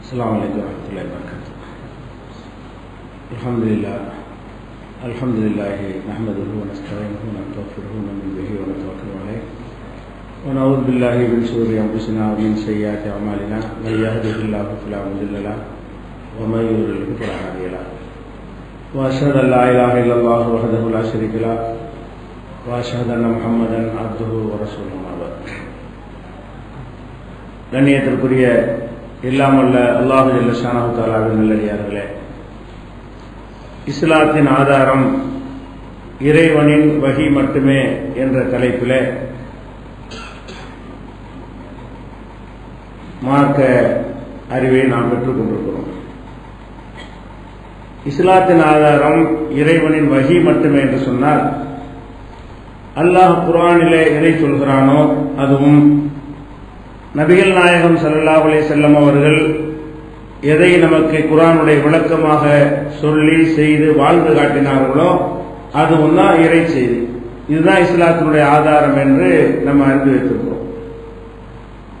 السلام عليكم ورحمة الله وبركاته. الحمد لله نحمده ونستعينه ونستغفره ونؤمن به ونتوكل عليه ونعوذ بالله من شرور أنفسنا ومن سيئات أعمالنا من يهده الله فلا مضل له ومن يضلل فلا هادي له وأشهد أن لا إله إلا الله وحده لا شريك له وأشهد أن محمدا عبده ورسوله أما بعد. கண்ணியத்திற்குரிய இல்லாமல்ல அல்லாஹு ஜல்ல ஷானஹு தஆலாவின் நல்லடியார்களே, இஸ்லாத்தின் ஆதாரம் இறைவனின் வஹி மட்டுமே என்ற தலைப்பிலே மார்க்க அறிவை நாம் பெற்றுக் கொண்டிருக்கிறோம். இஸ்லாத்தின் ஆதாரம் இறைவனின் வஹி மட்டுமே என்று சொன்னால், அல்லாஹ் குர்ஆனிலே எதை சொல்கிறானோ அதுவும் நபிகள் நாயகம் ஸல்லல்லாஹு அலைஹி வஸல்லம் அவர்கள் எதை நமக்கு குர்ஆனுடைய விளக்கமாக சொல்லி செய்து வாழ்ந்து காட்டினார்களோ அதுவும் தான் இறை செய்தி. இதுதான் இஸ்லாத்தினுடைய ஆதாரம் என்று நம்ம அறிந்து வைத்திருக்கிறோம்.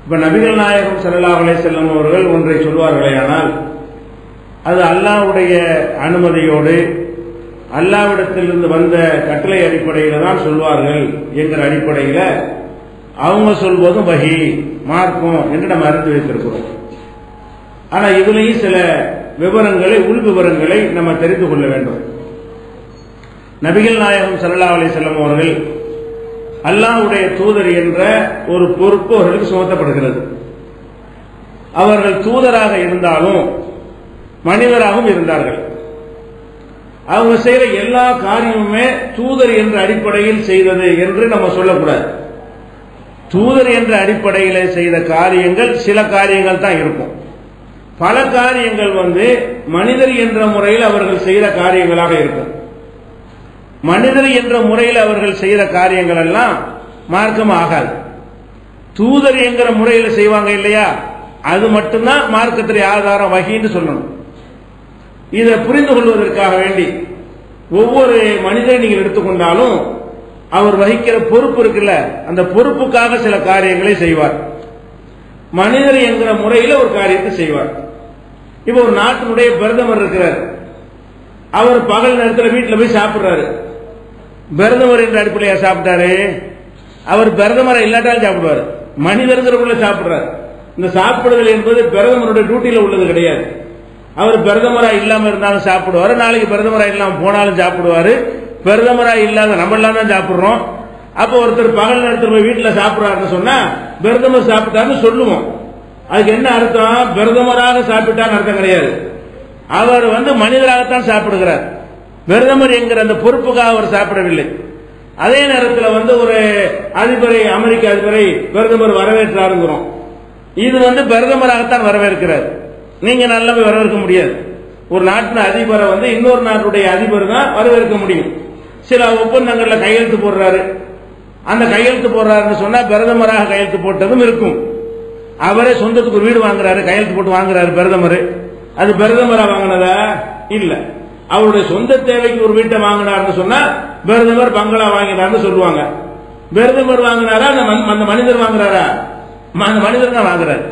இப்ப நபிகள் நாயகம் ஸல்லல்லாஹு அலைஹி வஸல்லம் அவர்கள் ஒன்றை சொல்வார்களேயானால் அது அல்லாஹ்வுடைய அனுமதியோடு அல்லாஹ்விடத்திலிருந்து வந்த கட்டளை அடிப்படையில் தான் சொல்வார்கள் என்கிற அடிப்படையில் அவங்க சொல்வதும் வஹி மார்க்கம் என்று நம்ம அறிந்து வைத்திருக்கிறோம். ஆனா இதுலேயும் சில விவரங்களை உள் விவரங்களை நம்ம தெரிந்து கொள்ள வேண்டும். நபிகள் நாயகம் ஸல்லல்லாஹு அலைஹி வஸல்லம் அவர்கள் அல்லாஹ்வுடைய தூதர் என்ற ஒரு பொறுப்பு அவர்களுக்கு சுமத்தப்படுகிறது. அவர்கள் தூதராக இருந்தாலும் மனிதராகவும் இருந்தார்கள். அவங்க செய்யற எல்லா காரியமுமே தூதர் என்ற அடிப்படையில் செய்தது என்று நம்ம சொல்லக்கூடாது. தூதர் என்ற அடிப்படையில் செய்த காரியங்கள் சில காரியங்கள் தான் இருக்கும். பல காரியங்கள் மனிதர் என்ற முறையில் அவர்கள் செய்த காரியங்களாக இருக்கும். மனிதர் என்ற முறையில் அவர்கள் செய்த காரியங்கள் எல்லாம் மார்க்கம் ஆகாது. தூதர் என்கிற முறையில் செய்வாங்க இல்லையா, அது மட்டும்தான் மார்க்கத்திலே ஆதாரம் வஹின்னு சொல்லணும். இதை புரிந்து கொள்வதற்காக வேண்டி ஒவ்வொரு மனிதரை நீங்கள் எடுத்துக்கொண்டாலும் அவர் வகிக்கிற பொறுப்பு இருக்குல்ல, அந்த பொறுப்புக்காக சில காரியங்களை செய்வார். மனிதர் என்கிற முறையில் ஒரு காரியத்தை செய்வார். இப்ப ஒரு நாட்டினுடைய பிரதமர் இருக்கிறார், அவர் பகல் நேரத்தில் வீட்டில் போய் சாப்பிடுறாரு. பிரதமர் என்ற அடிப்படையா சாப்பிட்டாரு? அவர் பிரதமரை இல்லாட்டாலும் சாப்பிடுவார், மனிதர்கிற சாப்பிடுறார். இந்த சாப்பிடுதல் என்பது பிரதமருடைய டியூட்டியில உள்ளது கிடையாது. அவர் பிரதமரா இல்லாம இருந்தாலும் சாப்பிடுவாரு, நாளைக்கு பிரதமரா இல்லாம போனாலும் சாப்பிடுவாரு. பிரதமரா இல்லாத நம்ம எல்லாம் தான் சாப்பிடுறோம். அப்ப ஒருத்தர் பகல் நேரத்தில் போய் வீட்டுல சாப்பிடுறாருன்னு சொன்னா பிரதமர் சாப்பிட்டாருன்னு சொல்லுவோம். அதுக்கு என்ன அர்த்தம்? பிரதமராக சாப்பிட்டான்னு அர்த்தம் கிடையாது. அவர் மனிதராகத்தான் சாப்பிடுகிறார். பிரதமர் என்கிற அந்த பொறுப்புக்காக அவர் சாப்பிடவில்லை. அதே நேரத்தில் ஒரு அதிபரை, அமெரிக்க அதிபரை பிரதமர் வரவேற்றாருங்கிறோம். இது பிரதமராகத்தான் வரவேற்கிறார். நீங்க நல்லா வரவேற்க முடியாது. ஒரு நாட்டின் அதிபரை இன்னொரு நாட்டுடைய அதிபர் தான் வரவேற்க முடியும். சில ஒப்பந்தங்கள்ல கையெழுத்து போடுறாரு, அந்த கையெழுத்து போடுறாருன்னு சொன்னா பிரதமராக கையெழுத்து போட்டதும் இருக்கும். அவரே சொந்தத்துக்கு ஒரு வீடு வாங்குறாரு, கையெழுத்து போட்டு வாங்குறாரு பிரதமர். அது பிரதமரா வாங்கினதா? இல்ல. அவருடைய சொந்த தேவைக்கு ஒரு வீட்டை வாங்கினார்னு சொன்னா பிரதமர் பங்களா வாங்கினார்னு சொல்லுவாங்க. பிரதமர் வாங்கினாரா அந்த மனிதர் வாங்குறாரா? அந்த மனிதர் தான் வாங்குறாரு.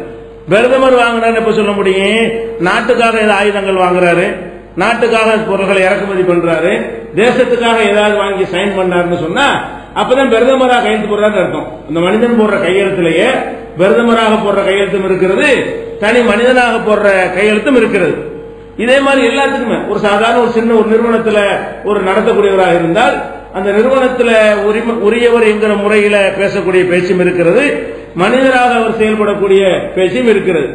பிரதமர் வாங்கினார் எப்ப சொல்ல முடியும்? நாட்டுக்காக ஏதாவது ஆயுதங்கள் வாங்குறாரு, நாட்டுக்காக பொருட்களை இறக்குமதி பண்றாரு, தேசத்துக்காக ஏதாவது வாங்கி சைன் பண்ணாருன்னு சொன்னா அப்பதான் பிரதமராக கையெழுத்து போடுறாரு அர்த்தம். அந்த மனிதன் போடுற கையெழுத்திலேயே பிரதமராக போடுற கையெழுத்தும் இருக்கிறது, தனி மனிதனாக போடுற கையெழுத்தும் இருக்கிறது. இதே மாதிரி எல்லாத்துக்குமே ஒரு சாதாரண ஒரு சின்ன ஒரு நிறுவனத்தில் ஒரு நடத்தக்கூடியவராக இருந்தால் அந்த நிறுவனத்தில் உரியவர் என்கிற முறையில் பேசக்கூடிய பேச்சும் இருக்கிறது, மனிதராக அவர் செயல்படக்கூடிய பேச்சும் இருக்கிறது.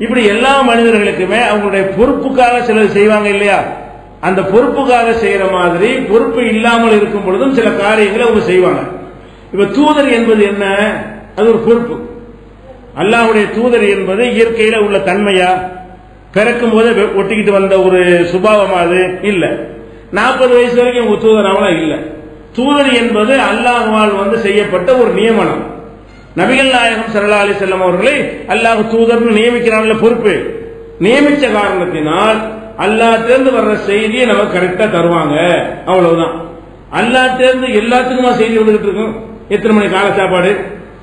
இப்படி எல்லா மனிதர்களுக்குமே அவங்களுடைய பொறுப்புக்காக சிலர் செய்வாங்க இல்லையா, அந்த பொறுப்புக்காக செய்யற மாதிரி பொறுப்பு இல்லாமல் இருக்கும் பொழுதும் சில காரியங்களை அவங்க செய்வாங்க. இப்ப தூதர் என்பது என்ன? அது ஒரு பொறுப்பு. அல்லாஹ்வுடைய தூதர் என்பது இயற்கையில உள்ள தன்மையா, பிறக்கும் போதே ஒட்டிக்கிட்டு வந்த ஒரு சுபாவமா? அது இல்ல. 40 வயசு வரைக்கும் உங்க தூதர் அவளா இல்ல. தூதர் என்பது அல்லாஹ்வால் செய்யப்பட்ட ஒரு நியமனம். நபிகள் நாயகம் ஸல்லல்லாஹு அலைஹி வஸல்லம் அவர்களை அல்லாஹ் தூதர்னு நியமிக்கிறான்ல, பொறுப்பு நியமிச்ச காரணத்தினால் அல்லாஹ்விலிருந்து வர்ற செய்தியை நமக்கு கரெக்டா தருவாங்க, அவ்வளவுதான். அல்லாஹ்விலிருந்து எல்லாத்துக்குமா செய்தி வந்துகிட்டு இருக்கும். எத்தனை மணி காலை சாப்பாடு,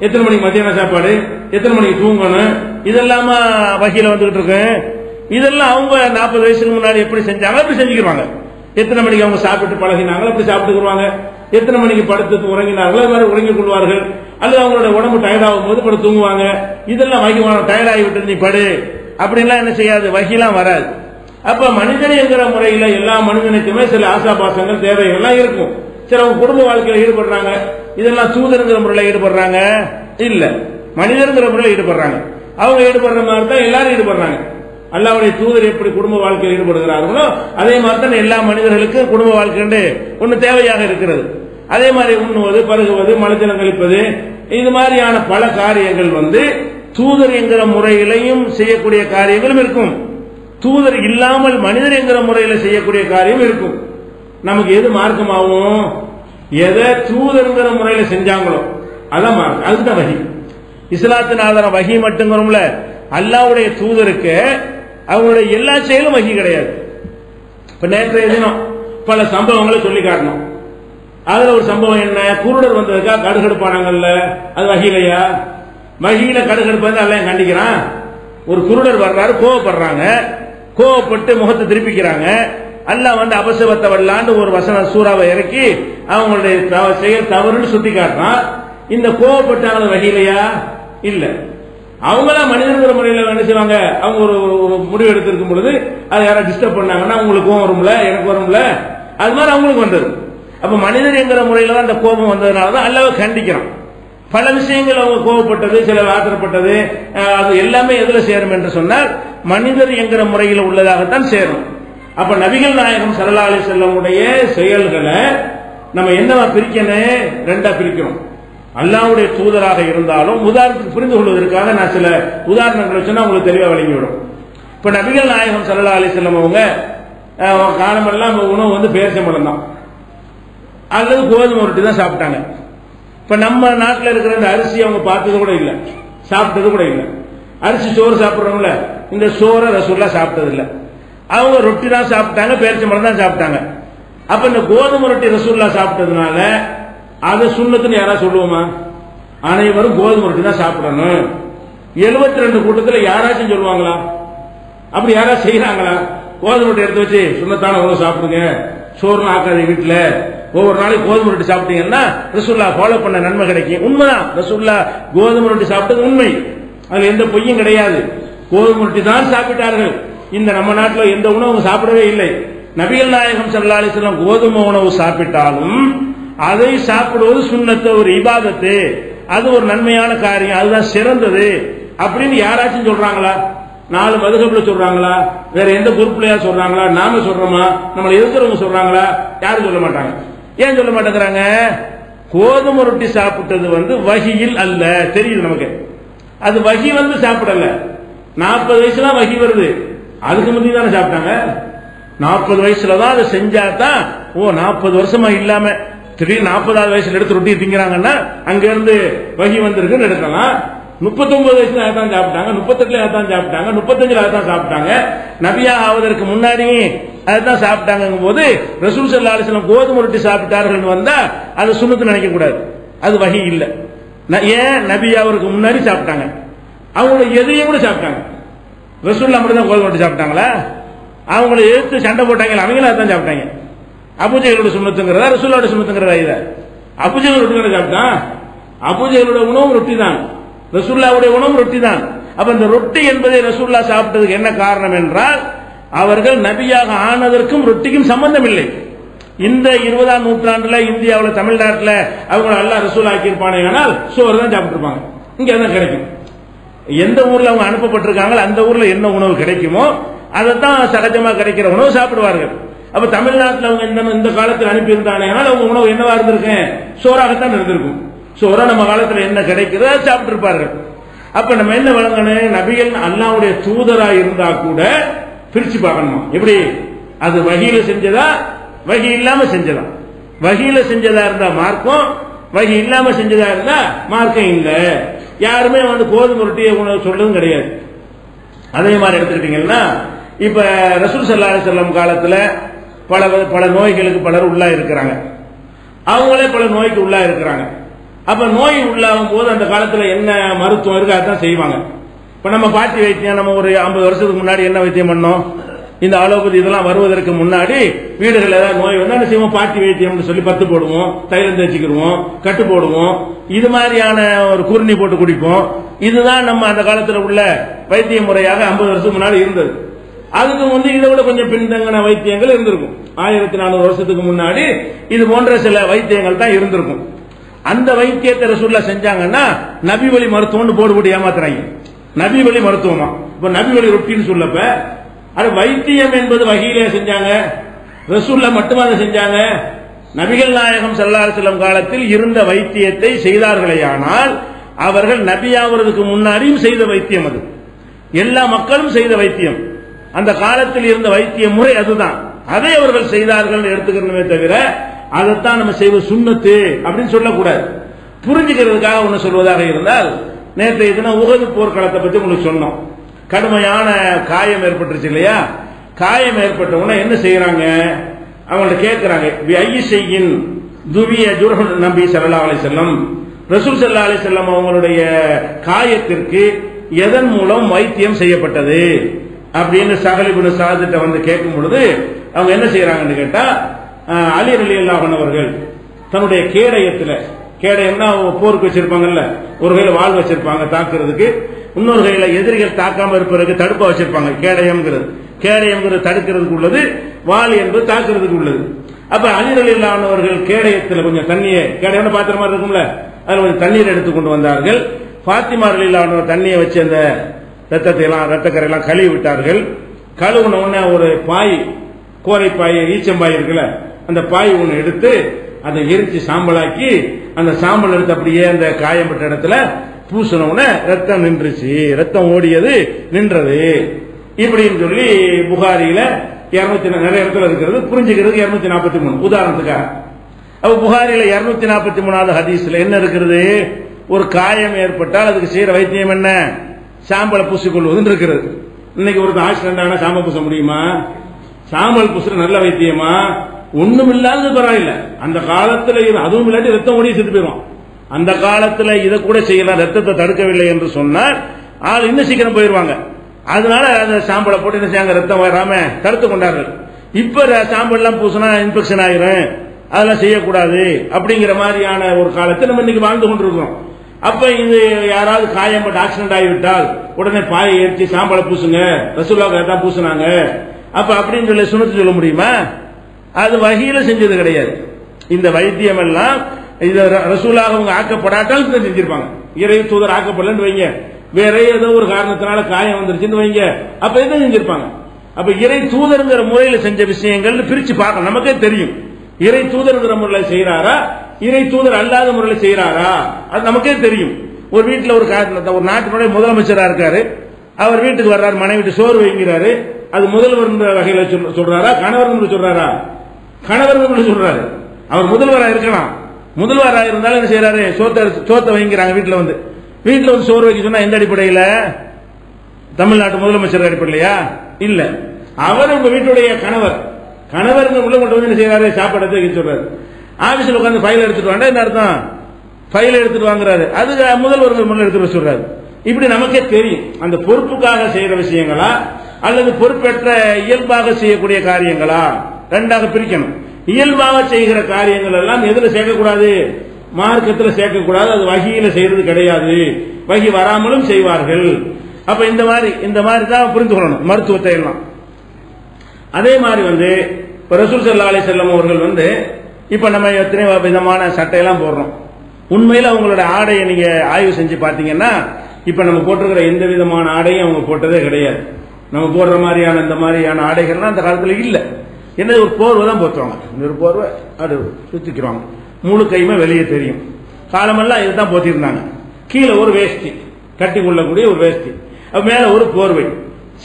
எத்தனை மணிக்கு மத்தியான சாப்பாடு, எத்தனை மணிக்கு தூங்கணும், இதெல்லாம வகையில வந்துகிட்டு இருக்கு. இதெல்லாம் அவங்க 40 வயசுக்கு முன்னாடி எப்படி செஞ்சாங்க அப்படி செஞ்சுக்கிடுவாங்க. எத்தனை மணிக்கு அவங்க சாப்பிட்டு பழகினாங்களோ அப்படி சாப்பிட்டுக்குருவாங்க. எத்தனை மணிக்கு படுத்து உறங்கினார்களோ அது மாதிரி உறங்கிக் கொள்வார்கள். அல்லது அவங்களோட உடம்பு டயர்டாகும் போது படுத்து தூங்குவாங்க. இதெல்லாம் வகி டயர்ட் ஆகிவிட்டு நீ படு அப்படின்லாம் என்ன செய்யாது, வகிலாம் வராது. அப்ப மனிதன் என்கிற முறையில எல்லா மனிதனுக்குமே சில ஆசாபாசங்கள் தேவைகள்லாம் இருக்கும். சிலவங்க குடும்ப வாழ்க்கையில ஈடுபடுறாங்க, இதெல்லாம் தூதருங்கிற முறையில் ஈடுபடுறாங்க இல்ல, மனிதருங்கிற முறையில் ஈடுபடுறாங்க. அவங்க ஈடுபடுற மாதிரி தான் எல்லாரும் ஈடுபடுறாங்க. அல்லாஹ்வுடைய தூதர் எப்படி குடும்ப வாழ்க்கையில் ஈடுபடுகிறார்களோ அதே மாதிரி தான் எல்லா மனிதர்களுக்கும் குடும்ப வாழ்க்கை ஒன்று தேவையாக இருக்கிறது. அதே மாதிரி உண்ணுவது, பருகுவது, மலஜலம் கழிப்பது, இது மாதிரியான பல காரியங்கள் தூதர் என்கிற முறையிலையும் செய்யக்கூடிய காரியங்களும் இருக்கும். தூதர் இல்லாமல் மனிதர் என்கிற முறையில் செய்யக்கூடிய காரியம் இருக்கும். நமக்கு எது மார்க்கமாகும், எதை தூதர்ங்கிற முறையில் செஞ்சாங்களோ அதான் மார்க்கம், அதுதான் வகி. இஸ்லாத்தின் ஆதாரம் வகி மட்டுங்கிறோம்ல, அல்லாஹ்வுடைய தூதருக்கு அவங்களுடைய எல்லா செயலும் வகி கிடையாது. இப்ப நேற்றைய தினம் பல சம்பவங்களை சொல்லி காட்டணும். அதுல ஒரு சம்பவம் என்ன, குருடர் வந்ததுக்கா கடுகடுப்பானாங்கல்ல, அது வகிலையா? வகியில கடுகடுப்பு எல்லாம் கண்டிக்கிறான். ஒரு குருடர் வர்றாரு, கோவப்படுறாங்க, கோவப்பட்டு முகத்தை திருப்பிக்கிறாங்க. அல்லாஹ் அபசவத்தை வரலான்னு ஒரு வசன சூறாவை இறக்கி அவங்களுடைய செயல் தவறுன்னு சுட்டி காட்டுறான். இந்த கோவப்பட்டாங்க வகிலையா? இல்ல. அவங்களா மனிதங்கிற முறையில் என்ன செய்வாங்க, அவங்க ஒரு முடிவு எடுத்திருக்கும் பொழுது அதை யாராவது டிஸ்டர்ப் பண்ணாங்கன்னா அவங்களுக்கும் வரும்ல, எனக்கு வரும்ல, அது மாதிரி அவங்களுக்கு வந்தது. அப்ப மனிதர் என்கிற முறையில தான் அந்த கோபம் வந்ததுனாலதான் அல்லாஹ் கண்டிக்கிறான். பல விஷயங்கள் அவங்க கோபப்பட்டது, சில ஆத்திரப்பட்டது, அது எல்லாமே எதுல சேரும் என்று சொன்னால் மனிதர் என்கிற முறையில் உள்ளதாகத்தான் சேரும். அப்ப நபிகள் நாயகம் ஸல்லல்லாஹு அலைஹி வஸல்லம் உடைய செயல்களை நம்ம என்னவா பிரிக்கணும், ரெண்டா பிரிக்கிறோம். அல்லாஹ்வுடைய தூதராக இருந்தாலும் உதாரணத்துக்கு புரிந்து கொள்வதற்காக நான் சில உதாரணங்களை சொன்னா உங்களுக்கு தெளிவா விளங்கிவிடும். இப்ப நபிகள் நாயகம் ஸல்லல்லாஹு அலைஹி வஸல்லம் அவங்க காலமெல்லாம் உணவு பேரிச்சம்பழம் தான் அல்லது கோதுமை ரொட்டி தான் சாப்பிட்டாங்க. இப்ப நம்ம நாட்டில் இருக்கிற இந்த அரிசி அவங்க பார்த்தது கூட இல்லை, சாப்பிட்டது கூட இல்லை. அரிசி சோறு சாப்பிட்றவங்கள இந்த சோறை ரசூல்லா சாப்பிட்டது இல்லை. அவங்க ரொட்டி தான் சாப்பிட்டாங்க, பேரிச்சம்பழம் தான் சாப்பிட்டாங்க. அப்ப இந்த கோதுமை ரொட்டி ரசூல்லா சாப்பிட்டதுனால அதை சுன்னத்துன்னு யாராவது சொல்லுவோமா? அனைவரும் கோதுமை ரொட்டி தான் சாப்பிடணும். 72 கூட்டத்தில் யாராச்சும் சொல்லுவாங்களா? அப்படி யாராவது செய்யறாங்களா? கோதுமை ரொட்டி எடுத்து வச்சு சுன்னத்தான உணவு சாப்பிடுங்க, சோறுலாம் ஆக்காது வீட்டுல, ஒவ்வொரு நாளைக்கு கோதுமை ரொட்டி சாப்பிட்டீங்கன்னா ரசூல்லா ஃபாலோ பண்ண நன்மை கிடைக்கும். உண்மைதான், ரசூல்லா கோதுமை ரொட்டி சாப்பிட்டது உண்மை, அதுல எந்த பொய்யும் கிடையாது. கோதுமை ரொட்டி தான் சாப்பிட்டார்கள். இந்த நம்ம நாட்டில் எந்த உணவும் சாப்பிடவே இல்லை. நபிகள் நாயகம் ஸல்லல்லாஹு அலைஹி வஸல்லம் கோதுமை உணவு சாப்பிட்டாலும் அதை சாப்பிடுவது சுன்னத்து, ஒரு இபாதத்து, அது ஒரு நன்மையான காரியம், அதுதான் சிறந்தது அப்படின்னு யாராச்சும் சொல்றாங்களா? 4 மதுஹப்ல சொல்றாங்களா? வேற எந்த குரூப்லயா சொல்றாங்களா? நாம சொல்றோமா? நம்மளை எதிர்க்கிறவங்க சொல்றாங்களா? யாரும் சொல்ல மாட்டாங்க. ஏன் சொல்ல மாட்டேங்கிறாங்க? கோதுமை ரொட்டி சாப்பிட்டது வகியில் அல்ல, தெரியுது நமக்கு. அது வகி சாப்பிடல. 40 வயசுல வகி வருது, அதுக்கு முந்தி தானே சாப்பிட்டாங்க. 40 வயசுல தான் அதை செஞ்சாதான், 40 வருஷமா இல்லாம திடீர்னு 40வது வயசுல எடுத்து ரொட்டி திங்கிறாங்கன்னா அங்க இருந்து வகி வந்திருக்குன்னு எடுக்கலாம். 39 வயசுல அதான் சாப்பிட்டாங்க, 38ல அதான் சாப்பிட்டாங்க, 35ல அதான் சாப்பிட்டாங்க. நபியா ஆவதற்கு முன்னாடி அதுதான் சாப்பிட்டாங்க போது ரசூல் ஸல்லல்லாஹு அலைஹி வஸல்லம் கோதுமை ரொட்டி சாப்பிட்டார்கள் வந்தா அது சுன்னத்து நினைக்க கூடாது, அது வகி இல்ல. ஏன்? நபியாவதற்கு முன்னாடி சாப்பிட்டாங்க, அவங்கள எதையும் கூட சாப்பிட்டாங்க. ரசூல்லா மட்டும் தான் கோதுமை ரொட்டி சாப்பிட்டாங்களா? அவங்கள எதிர்த்து சண்டை போட்டாங்க, அவங்களும் அதான் சாப்பிட்டாங்க. அபூஜஹலோட சுன்னத்துங்கிறதா ரசூலோட சுன்னத்துங்கிறதா? இத அபூஜஹல் ரொட்டி சாப்பிட்டான். அபூஜஹலோட உணவும் ரொட்டி தான், ரசூலுல்லாஹ்வுடைய உணவும் ரொட்டி தான். அப்ப இந்த ரொட்டி என்பதை ரசூலுல்லாஹ் சாப்பிட்டதுக்கு என்ன காரணம் என்றால் அவர்கள் நபியாக ஆனதற்கும் ரொட்டிக்கும் சம்பந்தம் இல்லை. இந்த 20ஆம் நூற்றாண்டுல இந்தியாவில் தமிழ்நாட்டில் அவங்க அல்லாஹ் ரசூல் ஆக்கியிருப்பானே, ஆனால் சோறு தான் சாப்பிட்டு இருப்பாங்க. இங்க தான் கிடைக்கும். எந்த ஊர்ல அவங்க அனுப்பப்பட்டிருக்காங்களோ அந்த ஊர்ல என்ன உணவு கிடைக்குமோ அதைத்தான் சகஜமா கிடைக்கிற உணவு சாப்பிடுவார்கள். அப்ப தமிழ்நாட்டில் அவங்க இந்த காலத்தில் அனுப்பி இருந்தானே, ஆனால் அவங்க உணவு என்னவா இருந்திருக்கேன்? சோறாகத்தான் இருந்திருக்கும். சோறா நம்ம காலத்தில் என்ன கிடைக்கிறதோ அதை சாப்பிட்டு இருப்பார்கள். அப்ப நம்ம என்ன வழங்கணும்? நபிகள் அல்லாஹ்வுடைய தூதரா இருந்தா கூட பிரிச்சு பார்க்கணுமா? எப்படி? அது வகியில செஞ்சதா, வகி இல்லாம செஞ்சதா? வகியில செஞ்சதா இருந்தா மார்க்கம், வகி இல்லாம செஞ்சதா இருந்தா மார்க்கம் இல்ல. யாருமே கோதுமை ரொட்டியை உணவு சொல்றதும் கிடையாது. அதே மாதிரி எடுத்துக்கிட்டீங்கன்னா இப்ப ரசூல் ஸல்லல்லாஹு அலைஹி வஸல்லம் காலத்துல பல நோய்களுக்கு பலர் உள்ளா இருக்கிறாங்க, அவங்களே பல நோய்க்கு உள்ளா இருக்கிறாங்க. அப்ப நோய் உள்ளாகும் போது அந்த காலத்துல என்ன மருத்துவம் இருக்கு அதான் செய்வாங்க. இப்ப நம்ம பாட்டி வைத்தியம் நம்ம ஒரு 50 வருஷத்துக்கு முன்னாடி என்ன வைத்தியம் பண்ணோம்? இந்த அலோபதி இதெல்லாம் வருவதற்கு முன்னாடி வீடுகள் ஏதாவது நோய் வந்து என்ன செய்வோம்? பாட்டி வைத்தியம் சொல்லி பத்து போடுவோம், தைலம் தேய்ச்சிக்கிடுவோம், கட்டு போடுவோம், இது மாதிரியான ஒரு குருணி போட்டு குடிப்போம். இதுதான் நம்ம அந்த காலத்தில் உள்ள வைத்திய முறையாக 50 வருஷத்துக்கு முன்னாடி இருந்தது. அதுக்கு வந்து இதை விட கொஞ்சம் பின்தங்கின வைத்தியங்கள் இருந்திருக்கும். 1400 வருஷத்துக்கு முன்னாடி இது போன்ற சில வைத்தியங்கள் தான் இருந்திருக்கும். அந்த வைத்தியத்தை ரசூலுல்லாஹ் செஞ்சாங்கன்னா நபி வழி மருத்துவம்னு போட்டு ஏமாத்துறாங்க. நபி வழி மருத்துவமா? இப்ப நபி வழி ரொட்டின்னு சொல்லப்ப அது வைத்தியம் என்பது வகையிலே செஞ்சாங்க. ரசூலுல்லாஹ் மட்டுமா அதை செஞ்சாங்க? நபிகள் நாயகம் ஸல்லல்லாஹு அலைஹி வஸல்லம் காலத்தில் இருந்த வைத்தியத்தை செய்தார்களேயானால் அவர்கள் நபியாவதற்கு முன்னாடியும் செய்த வைத்தியம் அது. எல்லா மக்களும் செய்த வைத்தியம். அந்த காலத்தில் இருந்த வைத்திய முறை அதுதான். அதை அவர்கள் செய்தார்கள் எடுத்துக்கிறோமே தவிர அதைத்தான் நம்ம செய்வது சுன்னத்து அப்படின்னு சொல்லக்கூடாது. புரிஞ்சுக்கிறதுக்காக ஒன்று சொல்வதாக இருந்தால், நேற்றைய தினம் உஹது போர்க்களத்தை பற்றி உங்களுக்கு சொன்னோம். கடுமையான காயம் ஏற்பட்டுருச்சு இல்லையா? காயம் ஏற்பட்ட உடனே என்ன செய்யறாங்க? அவங்கள்ட்ட கேட்கிறாங்க, ஐயின் துவிய ஜுர்ஹுன் நபி ஸல்லல்லாஹு அலைஹி வஸல்லம், ரசூல் ஸல்லல்லாஹு அலைஹி வஸல்லம் அவங்களுடைய காயத்திற்கு எதன் மூலம் வைத்தியம் செய்யப்பட்டது அப்படின்னு சஹல் இப்னு சாதிட்ட வந்து கேட்கும் பொழுது அவங்க என்ன செய்யறாங்கன்னு கேட்டா, அலி ரலியல்லாஹு அன்ஹு அவர்கள் தன்னுடைய கேடயம்னா போருக்கு வச்சிருப்பாங்கல்ல, ஒரு கையில வாள் வச்சிருப்பாங்க தாக்குறதுக்கு, இன்னொரு கையில எதிரிகள் தாக்காம இருப்பதற்கு தடுப்பா வச்சிருப்பாங்க. கேடயம்ங்கிறது தடுக்கிறதுக்கு உள்ளது, வாள் என்பது தாக்குறதுக்கு உள்ளது. அப்ப அலி ரலியல்லாஹு அன்ஹு அவர்கள் கேடயத்துல கொஞ்சம் தண்ணியை, கேடயம்னு பாத்திர மாதிரி இருக்கும்ல, அதுல கொஞ்சம் தண்ணீர் எடுத்து கொண்டு வந்தார்கள். ஃபாத்திமா ரலியல்லாஹு அன்ஹா தண்ணியை வச்சு அந்த ரத்தக்கரையெல்லாம் கழுவி விட்டார்கள். கழுவுன உடனே ஒரு பாய், கோரைப்பாய், ஈச்சம்பாய் இருக்குல்ல, அந்த பாய் ஒன்று எடுத்து அதை எரிச்சு சாம்பலாக்கி அந்த சாம்பல் எடுத்து அப்படியே அந்த காயப்பட்ட இடத்துல பூசின உடனே ரத்தம் நின்றுச்சு, ரத்தம் ஓடியது நின்றது. இப்படின்னு சொல்லி புகாரியில 200 நிறைய இடத்துல இருக்கிறது, புரிஞ்சுக்கிறது 243 உதாரணத்துக்காக. அப்ப புகாரியில 243வது ஹதீஸ்ல என்ன இருக்கிறது? ஒரு காயம் ஏற்பட்டால் அதுக்கு செய்யற வைத்தியம் என்ன? சாம்பலை பூசிக்கொள்வது இருக்கிறது. இன்னைக்கு ஒரு ஆக்சிடென்ட் ஆனா சாம்பல் பூச முடியுமா? சாம்பல் பூசுற நல்ல வைத்தியமா? ஒண்ணும் இல்லாத பரவாயில்ல. அந்த காலத்துல அதுவும் இல்லாட்டி ரத்தம் ஓடி செத்து போயிடும். அந்த காலத்துல இதை கூட செய்யலாம், ரத்தத்தை தடுக்கவில்லை என்று சொன்னால் ஆள் இன்னும் சீக்கிரம் போயிருவாங்க. அதனால அந்த சாம்பலை போட்டு என்ன செய்யாங்க, ரத்தம் வராம தடுத்து கொண்டார்கள். இப்ப சாம்பல் எல்லாம் பூசினா இன்ஃபெக்ஷன் ஆயிரும், அதெல்லாம் செய்யக்கூடாது அப்படிங்கிற மாதிரியான ஒரு காலத்தில் நம்ம இன்னைக்கு வாழ்ந்து கொண்டிருக்கிறோம். அப்ப இது யாராவது காயப்பட்டு ஆக்சிடென்ட் ஆகிவிட்டால் உடனே பாயை ஏற்றி சாம்பலை பூசுங்க, ரசூலுல்லாஹ் தான் பூசினாங்க அப்ப அப்படின்னு சொல்லி சுன்னத்து சொல்ல முடியுமா? அது வஹீல செஞ்சது கிடையாது. இந்த வைத்தியம் எல்லாம் இது ரசூலுல்லாஹ் அவங்க ஆக்கப்படாட்டால் செஞ்சிருப்பாங்க. இறை தூதர் ஆக்கப்படலன்னு வைங்க, வேற ஏதோ ஒரு காரணத்தினால காயம் வந்துருச்சுன்னு வைங்க, அப்ப என்ன செஞ்சிருப்பாங்க? அப்ப இறை தூதர்ங்கிற முறையில் செஞ்ச விஷயங்கள் பிரிச்சு பார்க்க நமக்கே தெரியும். இறை தூதர்ங்கிற முறையில் செய்யறாரா, இறை தூதர் அல்லாத முறையில் செய்யறாரா, அது நமக்கே தெரியும். ஒரு வீட்டில் ஒரு நாட்டினுடைய முதலமைச்சரா இருக்காரு, அவர் வீட்டுக்கு வர்றாரு, மனைவி சோறு வைங்கிறாரு, அது முதல்வர் வகையில சொல்றாரா, கணவர் சொல்றாரா? கணவர் சொல்றாரு. அவர் முதல்வராக இருக்கலாம், முதல்வராக இருந்தாலும் என்ன செய்யறாரு, சோத்தை வைங்கிறாங்க வீட்டில் வந்து சோறு வைக்க சொன்னா எந்த அடிப்படையில்? தமிழ்நாட்டு முதலமைச்சர் அடிப்படையிலையா? இல்ல, அவர் உங்க வீட்டுடைய கணவர் உள்ள கொண்டு வந்து என்ன செய்யறாரு, சாப்பாடு எடுத்து வைக்க சொல்றாரு. ஆபீஸ்ல உட்காந்து ஃபைல் எடுத்துட்டு வாங்க, என்ன அர்த்தம்? ஃபைல் எடுத்துட்டு வாங்குறாரு, அது முதல்வர் முன்ன எடுத்துட்டு சொல்றாரு. இப்படி நமக்கே தெரியும் அந்த பொறுப்புக்காக செய்யற விஷயங்களா அல்லது பொறுப்பேற்ற இயல்பாக செய்யக்கூடிய காரியங்களா, ரெண்டாக பிரிக்கணும். இயல்பாக செய்கிற காரியங்கள் எல்லாம் எதுல சேர்க்கக்கூடாது? மார்க்கத்தில் சேர்க்கக்கூடாது, அது வஹீல செய்யறது கிடையாது, வஹி வராமலும் செய்வார்கள். அப்ப இந்த மாதிரி தான் புரிந்து கொள்ளணும் மருத்துவத்தை எல்லாம். அதே மாதிரி இப்ப ரசூல் ஸல்லல்லாஹு அலைஹி வஸல்லம் அவர்கள் இப்ப நம்ம எத்தனை விதமான சட்டையெல்லாம் போடுறோம். உண்மையில அவங்களோட ஆடையை நீங்க ஆய்வு செஞ்சு பாத்தீங்கன்னா இப்ப நம்ம போட்டிருக்கிற எந்த விதமான ஆடையும் அவங்க போட்டதே கிடையாது. நம்ம போடுற மாதிரியான இந்த மாதிரியான ஆடைகள்லாம் அந்த காலத்துல இல்ல. என்ன, ஒரு போர்வை தான் போத்துவாங்க, ஒரு போர்வை அது சுத்திக்கிறாங்க, முழு கையுமே வெளியே தெரியும். காலமெல்லாம் இதுதான் போத்திருந்தாங்க. கீழே ஒரு வேஷ்டி, கட்டி கொள்ளக்கூடிய ஒரு வேஷ்டி, மேல ஒரு போர்வை.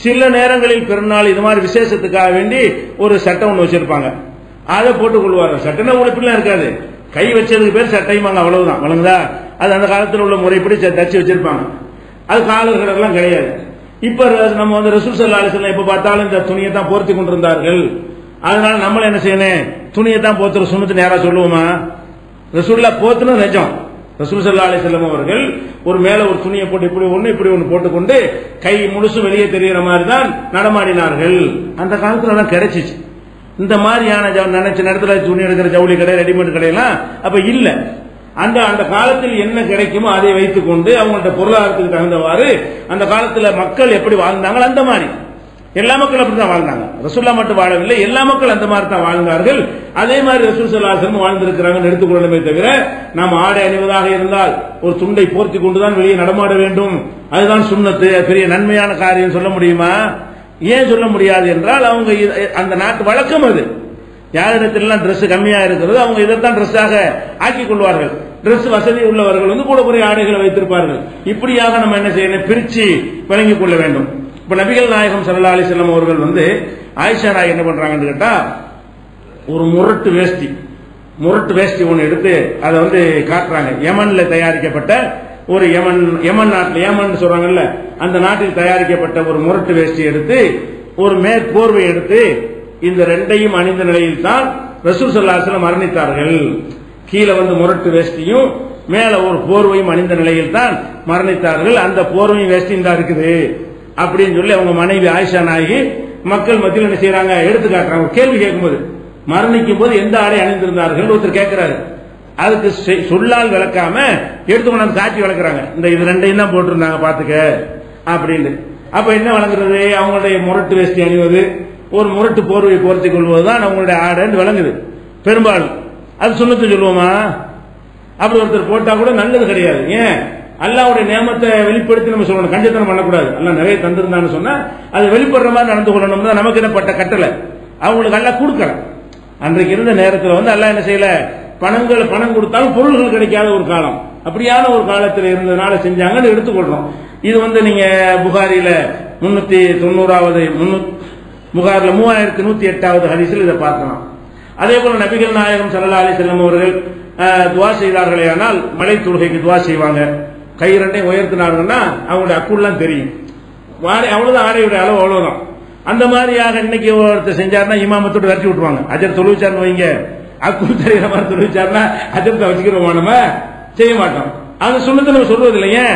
சில நேரங்களில் பெருநாள் இது மாதிரி விசேஷத்துக்காக வேண்டி ஒரு சட்டை ஒன்று வச்சிருப்பாங்க, அதை போட்டுக் கொள்வார்கள். சட்டைனா உழைப்புலாம் இருக்காது, கை வச்சதுக்கு பேர் சட்டையுமாங்க, அவ்வளவுதான். வழங்குதா? அது அந்த காலத்தில் உள்ள முறைப்படி தச்சு வச்சிருப்பாங்க. அது காலர்களெல்லாம் கிடையாது. இப்ப நம்ம ரசூல் ஸல்லல்லாஹு அலைஹி வஸல்லம் எப்ப பார்த்தாலும் இந்த துணியை தான் போர்த்தி கொண்டிருந்தார்கள். அதனால நம்மள என்ன செய்யணும், துணியை தான் போத்துற சுன்னத்து நேரா சொல்லுவோமா? ரசூலுல்லாஹ் போத்துன நிஜம், ரசூல் ஸல்லல்லாஹு அலைஹி வஸல்லம் அவர்கள் ஒரு மேல ஒரு துணியை போட்டு இப்படி ஒன்னு போட்டுக்கொண்டு கை முழுசு வெளியே தெரிகிற மாதிரி தான் நடமாடினார்கள். அந்த காலத்துல எல்லாம் கிடைச்சிச்சு. இந்த மாதிரியான நினைச்ச நேரத்துல துணி எடுக்கிற ஜவுளி கடை, ரெடிமேட் கடையெல்லாம் அப்ப இல்ல. அந்த காலத்தில் என்ன கிடைக்குமோ அதை வைத்துக் கொண்டு அவங்கள்ட்ட பொருளாதாரத்துக்கு தகுந்தவாறு அந்த காலத்துல மக்கள் எப்படி வாழ்ந்தாங்க அந்த மாதிரி எல்லா மக்களும் அப்படித்தான் வாழ்ந்தாங்க. ரசூல்லா மட்டும் வாழவில்லை, எல்லா மக்கள் அந்த மாதிரி தான் வாழ்ந்தார்கள். அதே மாதிரி ரசூல் ஸல்லல்லாஹு அலைஹி வஸல்லம் வாழ்ந்திருக்கிறாங்கன்னு எடுத்துக்கொள்ளணுமே தவிர நாம் ஆடை அணிவதாக இருந்தால் ஒரு துண்டை போர்த்தி கொண்டுதான் வெளியே நடமாட வேண்டும், அதுதான் சுன்னத்து, பெரிய நன்மையான காரியம் சொல்ல முடியுமா? ஏன் சொல்ல முடியாது என்றால் அவங்க அந்த நாட்டு வழக்கம் அது. யாரிடத்திலாம் டிரெஸ் கம்மியா இருக்கிறது அவங்க இதைத்தான் ட்ரெஸ்ஸாக ஆக்கிக் கொள்வார்கள். டிரெஸ் வசதி உள்ளவர்கள் கூட குறைய ஆடைகளை வைத்திருப்பார்கள். இப்படியாக நம்ம என்ன செய்யணும், பிரிச்சு வழங்கிக் கொள்ள வேண்டும். இப்ப நபிகள் நாயகம் ஸல்லல்லாஹு அலைஹி வஸல்லம் அவர்கள் ஆயிஷா நாயகி என்ன பண்றாங்கன்னு கேட்டா ஒரு முரட்டு வேஷ்டி ஒன்று எடுத்து அதை காட்டுறாங்க. யமன்ல தயாரிக்கப்பட்ட ஒரு யமன் நாட்டில் யமன் சொல்றாங்கல்ல அந்த நாட்டில் தயாரிக்கப்பட்ட ஒரு முரட்டு வேஷ்டி எடுத்து ஒரு மேற்போர்வை எடுத்து இந்த ரெண்டையும் அணிந்த நிலையில் தான் ரசூல் ஸல்லல்லாஹு அலைஹி வஸல்லம் மரணித்தார்கள். கீழே முரட்டு வேஷ்டியும் மேல ஒரு போர்வையும் அணிந்த நிலையில் தான் மரணித்தார்கள். அந்த போர்வையும் வேஷ்டியும் தான் இருக்குது அப்படின்னு சொல்லி அவங்க மனைவி ஆயிஷா நாயகி மக்கள் மத்தியில் என்ன செய்யறாங்க, எடுத்து காட்டுறாங்க. கேள்வி கேட்கும்போது மரணிக்கும் போது எந்த ஆடை அணிந்திருந்தார்கள் ஒருத்தர் கேட்கிறாரு. அதுக்கு சொல்லால் விளக்காம எடுத்துக்கொண்டு காட்சி விளக்குறாங்க. இது ரெண்டையும் தான் போட்டிருந்தாங்க பாத்துக்க அப்படின்னு. அப்ப என்ன வழங்குறது, அவங்களுடைய முரட்டு வேஷ்டி அணிவது, ஒரு முரட்டு போர்வை போர்த்திக் கொள்வதுதான் அவங்களுடைய ஆடைன்னு விளங்குது பெரும்பாலும். அது சுன்னத்து சொல்லுவோமா? அப்படி ஒருத்தர் போட்டா கூட நல்லது கிடையாது. ஏன், அல்லாஹ்வுடைய நியமத்தை வெளிப்படுத்தி நம்ம சொல்லணும், கஞ்சத்தனம் பண்ணக்கூடாது. அல்லாஹ் நிறைய தந்திருந்தான்னு சொன்னா அது வெளிப்படுற மாதிரி நடந்து கொள்ளணும். நமக்கு என்ன பட்ட கட்டளை, அவங்களுக்கு அல்லாஹ் கொடுக்கல. அன்றைக்கு இருந்த நேரத்தில் அல்லாஹ் என்ன செய்யல, பணம் கொடுத்தாலும் பொருள்கள் கிடைக்காத ஒரு காலம், அப்படியான ஒரு காலத்தில் இருந்ததுனால செஞ்சாங்கன்னு எடுத்துக்கொள்றோம். இது நீங்க புகாரில 390வது புகாரில 3108வது ஹதீஸில் இதை பார்க்கலாம். அதே போல நபிகள் நாயகம் ஸல்லல்லாஹு அலைஹி வஸல்லம் அவர்கள் துஆ செய்தார்களே ஆனால் மலை தொழுகைக்கு துஆ செய்வாங்க. கை ரெண்டையும் உயர்த்தினாங்கன்னா அவங்களுடைய அக்குள்லாம் தெரியும். அவ்வளவுதான், ஆடையுடைய அளவு அவ்வளவுதான். அந்த மாதிரியாக இன்னைக்கு ஒருத்தர் செஞ்சாருன்னா இமாமத்தோடு விரட்டி விட்டுருவாங்க. அஜர் தொழுவிச்சார்னு வைங்க, அக்குள் தெரிகிற மாதிரி தொழுவிச்சாருன்னா அஜரத்தை வச்சுக்கிறோமா, நம்ம செய்ய மாட்டோம். அந்த சுன்னத்தை நம்ம சொல்வது இல்லையே.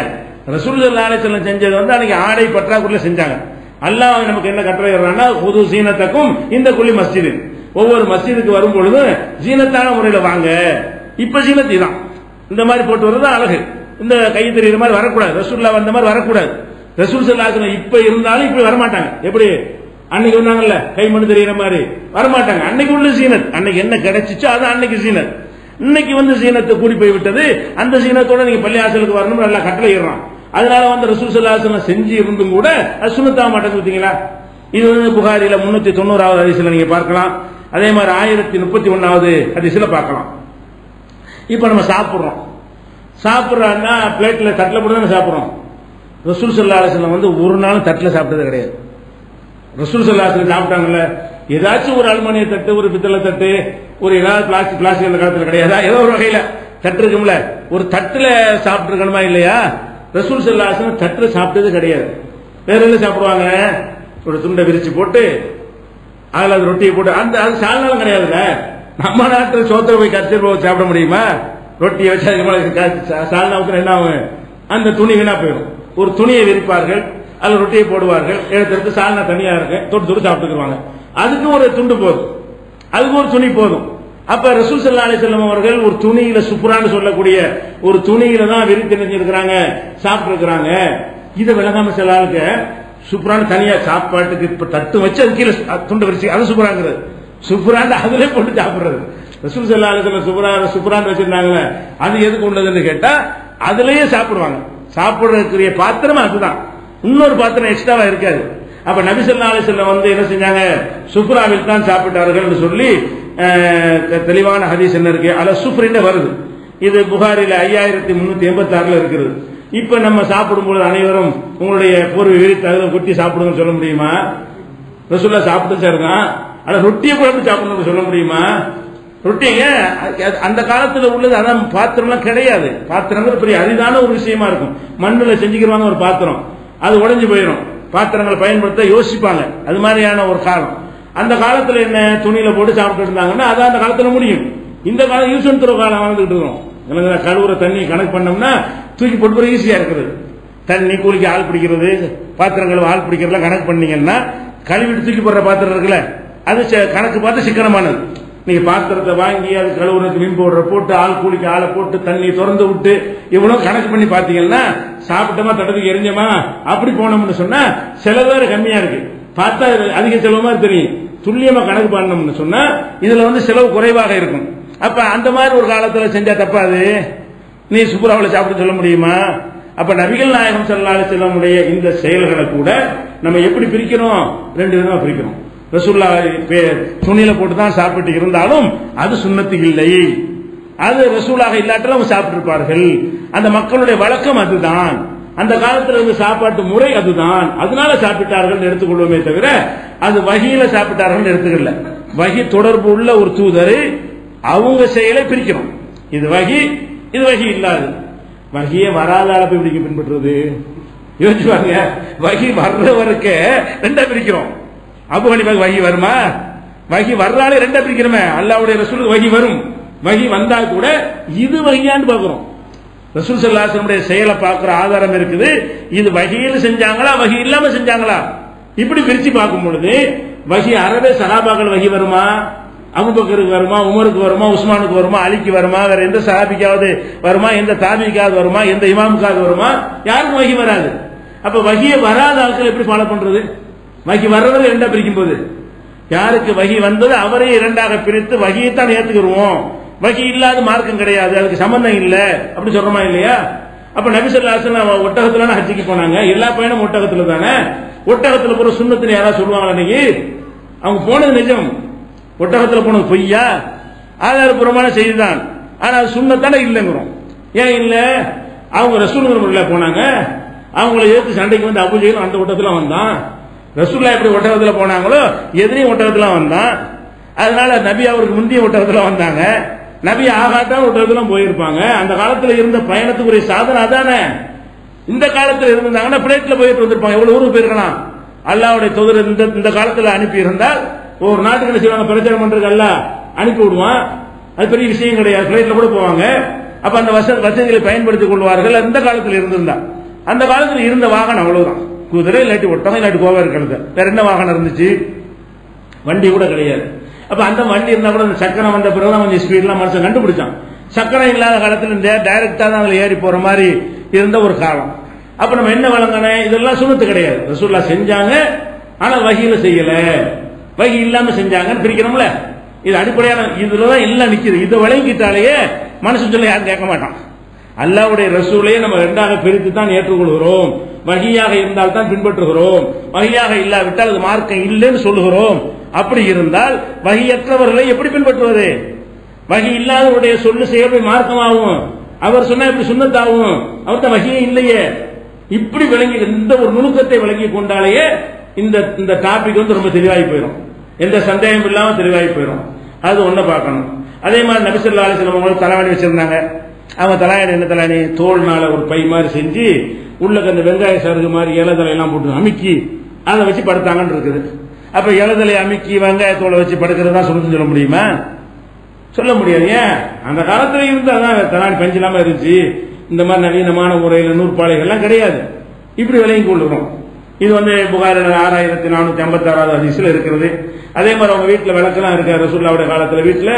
ரசூல் ஸல்லல்லாஹு அலைஹி வஸல்லம் செஞ்சது அன்னைக்கு ஆடை பற்றாக்குறையில செஞ்சாங்க. அல்லாஹ் நமக்கு என்ன கட்டளையிடுறான்னா, ஹுது ஸீனத்தக்கும் இந்த குல்லி மஸ்ஜித், ஒவ்வொரு மஸ்ஜிதுக்கு வரும் பொழுது ஜீனத்தான முறையில வாங்க. இப்ப ஜீனத்தி தான் இந்த மாதிரி போட்டு வர்றது அழகு. இந்த கை தெரியுற மாதிரி வரக்கூடாது, ரசூல்லா வந்த மாதிரி வரக்கூடாது. ரசூல் ஸல்லல்லாஹு அலைஹி வஸல்லம் இப்ப இருந்தாலும் இப்படி வரமாட்டாங்க. எப்படி அன்னைக்கு வந்தாங்கல்ல கை மண் தெரியுற மாதிரி வரமாட்டாங்க. அன்னைக்கு உள்ள ஜீனத், அன்னைக்கு என்ன கிடைச்சிச்சோ அது அன்னைக்கு ஜீனத். இன்னைக்கு ஜீனத்தை கூடி போய் விட்டது. அந்த ஜீனத்தோட நீங்க பள்ளியாசலுக்கு வரணும் நல்லா கட்டளையிடுறான். அதனால ரசூல் ஸல்லல்லாஹு அலைஹி வஸல்லம் செஞ்சு இருந்தும் கூட அது சுன்னத்தாக மாட்டேன்னு பார்த்தீங்களா? இது புகாரில 390வது ஹதீஸ்ல நீங்க பார்க்கலாம். அதே மாதிரி 1031வது ஹதீஸ்ல பார்க்கலாம். இப்ப நம்ம சாப்பிடுறோம்னா பிளேட்ல தட்டில் போட்டு தான் சாப்பிடுறோம். ரசூல் ஸல்லல்லாஹு அலைஹி வஸல்லம் ஒரு நாள் தட்டில் சாப்பிட்டது கிடையாது. ரசூல் ஸல்லல்லாஹு அலைஹி வஸல்லம் சாப்பிட்டாங்கல்ல, ஏதாச்சும் ஒரு அலுமினிய தட்டு, ஒரு பித்தளை தட்டு, ஒரு ஏதாவது பிளாஸ்டிக் அந்த காலத்தில் கிடையாதா? ஏதோ ஒரு வகையில தட்டு இருக்கும்ல, ஒரு தட்டுல சாப்பிட்டு இருக்கணுமா இல்லையா? ரசூல் ஸல்லல்லாஹு அலைஹி வஸல்லம் தட்டுல சாப்பிட்டது கிடையாது. வேற என்ன சாப்பிடுவாங்க, ஒரு துண்டை விரிச்சு போட்டு அதுல அது ரொட்டியை போட்டு, அது சால்னாலும் கிடையாதுல்ல. நம்ம நாட்டில் சோத்திர போய் கரைச்சல் சாப்பிட முடியுமா? ரொட்டியை வச்சு சால்னா ஊத்துற என்ன ஆகும், அந்த துணி வீணா போயிடும். ஒரு துணியை விரிப்பார்கள், அதுல ரொட்டியை போடுவார்கள், எடுத்து சால்னா தனியா இருக்கு, தொட்டு சாப்பிட்டுக்குவாங்க. அதுக்கு ஒரு துண்டு போதும், அதுக்கு ஒரு துணி போதும். அப்ப ரசூல் ஸல்லல்லாஹு அலைஹி வஸல்லம் அவர்கள் ஒரு துணியில சுப்ரான்னு சொல்லக்கூடிய ஒரு துணியில தான் விரித்து நினைச்சிருக்கிறாங்க, சாப்பிட்டு இருக்கிறாங்க. இதை விளங்காம சில ஆளுக்கு சுப்ரான்னு தனியா சாப்பாட்டுக்கு இப்ப தட்டு வச்சு அது கீழே துண்டு விரிச்சு அது சுப்ராங்கிறது, சுப்ரான்னு அதுல போட்டு சாப்பிடுறது. ரசூல் ஸல்லல்லாஹு அலைஹி வஸல்லம் சுப்ரான் வச்சிருந்தாங்க, அது எதுக்கு உள்ளதுன்னு கேட்டா அதுலயே சாப்பிடுவாங்க. சாப்பிடுறதுக்குரிய பாத்திரம் அதுதான், இன்னொரு பாத்திரம் எக்ஸ்ட்ராவா இருக்காது. அப்ப நபி ஸல்லல்லாஹு அலைஹி வஸல்லம் என்ன செஞ்சாங்க, சுப்ராவில் தான் சாப்பிட்டார்கள் சொல்லி தெளிவான ஹதீஸ் என்ன இருக்கு, அல சுப்ரின்னு வருது. இது புகாரில 5386 இருக்கிறது. இப்ப நம்ம சாப்பிடும்போது அனைவரும் உங்களுடைய போர்வை விரித்து அதில் கொட்டி சாப்பிடுங்கன்னு சொல்ல முடியுமா? ரசூல்லா சாப்பிட்டு சாருதான், ஆனா ரொட்டியை குழம்பு சாப்பிடணும்னு சொல்ல முடியுமா? ரொட்டிங்க அந்த காலத்துல உள்ளது, அதான் பாத்திரம்லாம் கிடையாது. பாத்திரங்கள் பெரிய அரிதான ஒரு விஷயமா இருக்கும். மண்ணுல செஞ்சுக்கிறாங்க ஒரு பாத்திரம், அது உடைஞ்சு போயிடும். பாத்திரங்களை பயன்படுத்த யோசிப்பாங்க. அது மாதிரியான ஒரு காலம். அந்த காலத்துல என்ன துணியில போட்டு சாப்பிட்டு இருந்தாங்கன்னா அதான் அந்த காலத்துல முடியும். இந்த காலம் யூஸ் அண்ட் த்ரோ காலம் வாழ்ந்துகிட்டு இருக்கோம். கழுவுற தண்ணி கணக்கு பண்ணோம்னா தூக்கி போட்டு ஈஸியா இருக்குது. தண்ணி கூலிக்கு ஆள் பிடிக்கிறது, பாத்திரங்கள் ஆள் பிடிக்கிறதுலாம் கணக்கு பண்ணீங்கன்னா கழுவிட்டு தூக்கி போடுற பாத்திரம் இருக்குல்ல, அது கணக்கு பார்த்து சிக்கனமானது. நீங்க பாத்திரத்தை வாங்கி அது கழுவுறதுக்கு மீன் போடுற போட்டு ஆள் கூலிக்கு ஆளை போட்டு தண்ணி திறந்து விட்டு இவ்வளவு கணக்கு பண்ணி பாத்தீங்கன்னா சாப்பிட்டோமா தட்டத்துக்கு எரிஞ்சமா அப்படி போனோம்னு சொன்னா செலவு வேற கம்மியா இருக்கு. பார்த்தா அதிக செலவு மாதிரி தெரியும். துல்லியமா கணக்கு பண்ணணும்னு சொன்னா இதுல செலவு குறைவாக இருக்கும். அப்ப அந்த மாதிரி ஒரு காலத்துல செஞ்சா தப்பாது. நீ சுப்புராவில சாப்பிட்டு சொல்ல முடியுமா? அப்ப நபிகள் நாயகம் ஸல்லல்லாஹு அலைஹி வஸல்லம் உடைய இந்த செயல்களை கூட நம்ம எப்படி பிரிக்கிறோம்? ரெண்டு விதமா பிரிக்கிறோம். ரசூலுல்லாஹ் துணியில போட்டு தான் சாப்பிட்டு இருந்தாலும் அது சுன்னத்து இல்லை. அது ரசூலாக இல்லாட்டாலும் சாப்பிட்டு இருப்பார்கள். அந்த மக்களுடைய வழக்கம் அதுதான். அந்த காலத்தில் இருந்த சாப்பாட்டு முறை அதுதான். அதனால சாப்பிட்டார்கள் எடுத்துக்கொள்வோமே தவிர அது வகியில சாப்பிட்டார்கள் எடுத்துக்கல. வகி தொடர்பு உள்ள ஒரு தூதர் அவங்க செயலை பிரிக்கிறோம். இது வகி, இது வகி இல்லாது. வகியை வராத அளவு இப்படி பின்பற்றுறது யோசிச்சு பாருங்க. வகி வர்றவருக்கு ரெண்டா பிரிக்கிறோம். அபு ஹனீஃபா வகி வருமா? வகி வர்றாலே ரெண்டா பிரிக்கிறோமே. அல்லாஹ்வுடைய ரசூலுக்கு வகி வரும். வகி வந்தா கூட இது வகியான்னு பாக்குறோம். ரசூல் ஸல்லல்லாஹு அலைஹி வஸல்லம் செயலை பார்க்கிற ஆதாரம் இருக்குது. இது வகியில் செஞ்சாங்களா வகி இல்லாம செஞ்சாங்களா இப்படி பிரிச்சு பார்க்கும் பொழுது வகி அறவே சஹாபாக்கள் வகி வருமா? அபூபக்கருக்கு வருமா? உமருக்கு வருமா? உஸ்மானுக்கு வருமா? அலிக்கு வருமா? வேற எந்த சஹாபிக்காவது வருமா? எந்த தாபிக்காவது வருமா? எந்த இமாமுக்காவது வருமா? யாருக்கும் வகி வராது. அப்ப வகியை வராத ஆட்கள் எப்படி ஃபாலோ பண்றது? வகி வர்றவரை இரண்டா பிரிக்கும் போது யாருக்கு வகி வந்தது அவரே இரண்டாக பிரித்து வகியைத்தான் ஏத்துக்கிறோம். வகி இல்லாத மார்க்கம் கிடையாது, அதுக்கு சம்பந்தம் இல்ல அப்படி சொல்றோமா இல்லையா? அப்ப நபி ஸல்லல்லாஹு அலைஹி வஸல்லம் ஒட்டகத்துல ஹஜ்ஜுக்கு போனாங்க. எல்லா பயணம் ஒட்டகத்துல தானே. ஒட்டகத்துல போற சுன்னத்துன்னு யாராவது சொல்லுவாங்களா? இன்னைக்கு அவங்க போனது நிஜம். ஒட்டகத்துல போனது பொய்யா? ஆதாரபூர்வமான செய்தி தான். ஆனா அது சுன்னத்தானே இல்லைங்கிறோம். ஏன் இல்ல? அவங்க ரசூலுங்கிற முறையில் போனாங்க. அவங்களை எதிர்த்து சண்டைக்கு வந்து அபூ ஜஹல் அந்த ஒட்டகத்துல வந்தான். ரசூலுல்லாஹ் எப்படி ஒட்டகத்துல போனாங்களோ எதிரையும் ஒட்டகத்துல வந்தான். அதனால நபி அவருக்கு முந்தைய ஒட்டகத்துல வந்தாங்க. நபி ஆகாட்டா ஒட்டகத்துல போயிருப்பாங்க. அந்த காலத்துல இருந்த பயணத்துக்குரிய சாதனை அதானே. இந்த காலத்துல இருந்தாங்கன்னா பிளேட்ல போயிட்டு வந்திருப்பாங்க. எவ்வளவு ஊருக்கு போயிருக்கலாம். அல்லாஹ்வுடைய தூதர் இந்த காலத்துல அனுப்பி இருந்தால் ஒரு நாட்டுக்கு என்ன செய்வாங்க? பிரச்சாரம் பண்றதுக்கு அல்லாஹ் அனுப்பி விடுவான். அது பெரிய விஷயம் கிடையாது. பிளேட்ல கூட போவாங்க. அப்ப அந்த வசதிகளை பயன்படுத்திக் கொள்வார்கள். அந்த காலத்தில் இருந்திருந்தா அந்த காலத்தில் இருந்த வாகனம் அவ்வளவுதான். குதிரை இல்லாட்டி ஒட்டகம் இல்லாட்டி கோவா இருக்கிறது. வேற என்ன வாகனம் இருந்துச்சு? வண்டி கூட கிடையாது. அப்ப அந்த வண்டி இருந்தா கூட அந்த சக்கரம் வந்த பிறகுதான் கொஞ்சம் ஸ்பீட்லாம் மனுஷன் கண்டுபிடிச்சான். சக்கரம் இல்லாத காலத்தில் டைரக்டா தான் அதுல ஏறி போற மாதிரி இருந்த ஒரு காலம். அப்ப நம்ம என்ன வழங்கினேன்? இதெல்லாம் சுன்னத்து கிடையாது. ரசூலுல்லாஹ் செஞ்சாங்க, ஆனா வகியில செய்யல. வகி இல்லாம செஞ்சாங்கன்னு பிரிக்கிறோம்ல. இது அடிப்படையான இதுலதான் எல்லாம் நிக்குது. இதை விளங்கிட்டாலேயே மனசு சொல்ல யாரும் கேட்க மாட்டான். அல்லாஹ்வுடைய ரசூலையே நம்ம ரெண்டாக பிரித்து தான் ஏற்றுக்கொள்கிறோம். வகியாக இருந்தால் தான் பின்பற்றுகிறோம். வகியாக இல்லாவிட்டால் அது மார்க்கம் இல்லைன்னு சொல்லுகிறோம். அப்படி இருந்தால் வகியற்றவர்களை எப்படி பின்பற்றுவது? வகி இல்லாதவருடைய சொல்லு செயல்பை மார்க்கமாகும். அவர் சொன்னா எப்படி சுன்னத்தாகும்? அவர்கிட்ட வகியே இல்லையே. இப்படி விளங்கி இந்த ஒரு நுணுக்கத்தை விளங்கி கொண்டாலேயே இந்த டாபிக் ரொம்ப தெளிவாகி போயிடும். எந்த சந்தேகம் இல்லாம தெளிவாகி போயிடும். அது ஒண்ணு பார்க்கணும். அதே மாதிரி நபி ஸல்லல்லாஹு அலைஹி வஸல்லம் தலாணி வச்சிருந்தாங்க. அவங்க தலாணி என்ன தலாணி? தோல்னால ஒரு பை மாதிரி செஞ்சு உள்ளக்கு அந்த வெங்காய சருகு மாதிரி இலதலை எல்லாம் போட்டு அமுக்கி அதை வச்சு படுத்தாங்கன்னு இருக்குது. அப்ப இலதலை அமுக்கி வெங்காயத்தோலை வச்சு படுக்கிறது தான் சொல்லுன்னு சொல்ல முடியுமா? சொல்ல முடியாது. ஏன்? அந்த காலத்துல இருந்து அதான் தலாணி பஞ்சு இல்லாம இருந்துச்சு. இந்த மாதிரி நவீனமான முறையில் நூற்பாலைகள் எல்லாம் கிடையாது. இப்படி விலையும் கொள்ளுறோம். இது புகாரி 6456 ஹதீஸ்ல இருக்கிறது. அதே மாதிரி அவங்க வீட்டுல விளக்கெல்லாம் இருக்க. ரசூலுல்லாஹ்வுடைய காலத்துல வீட்டுல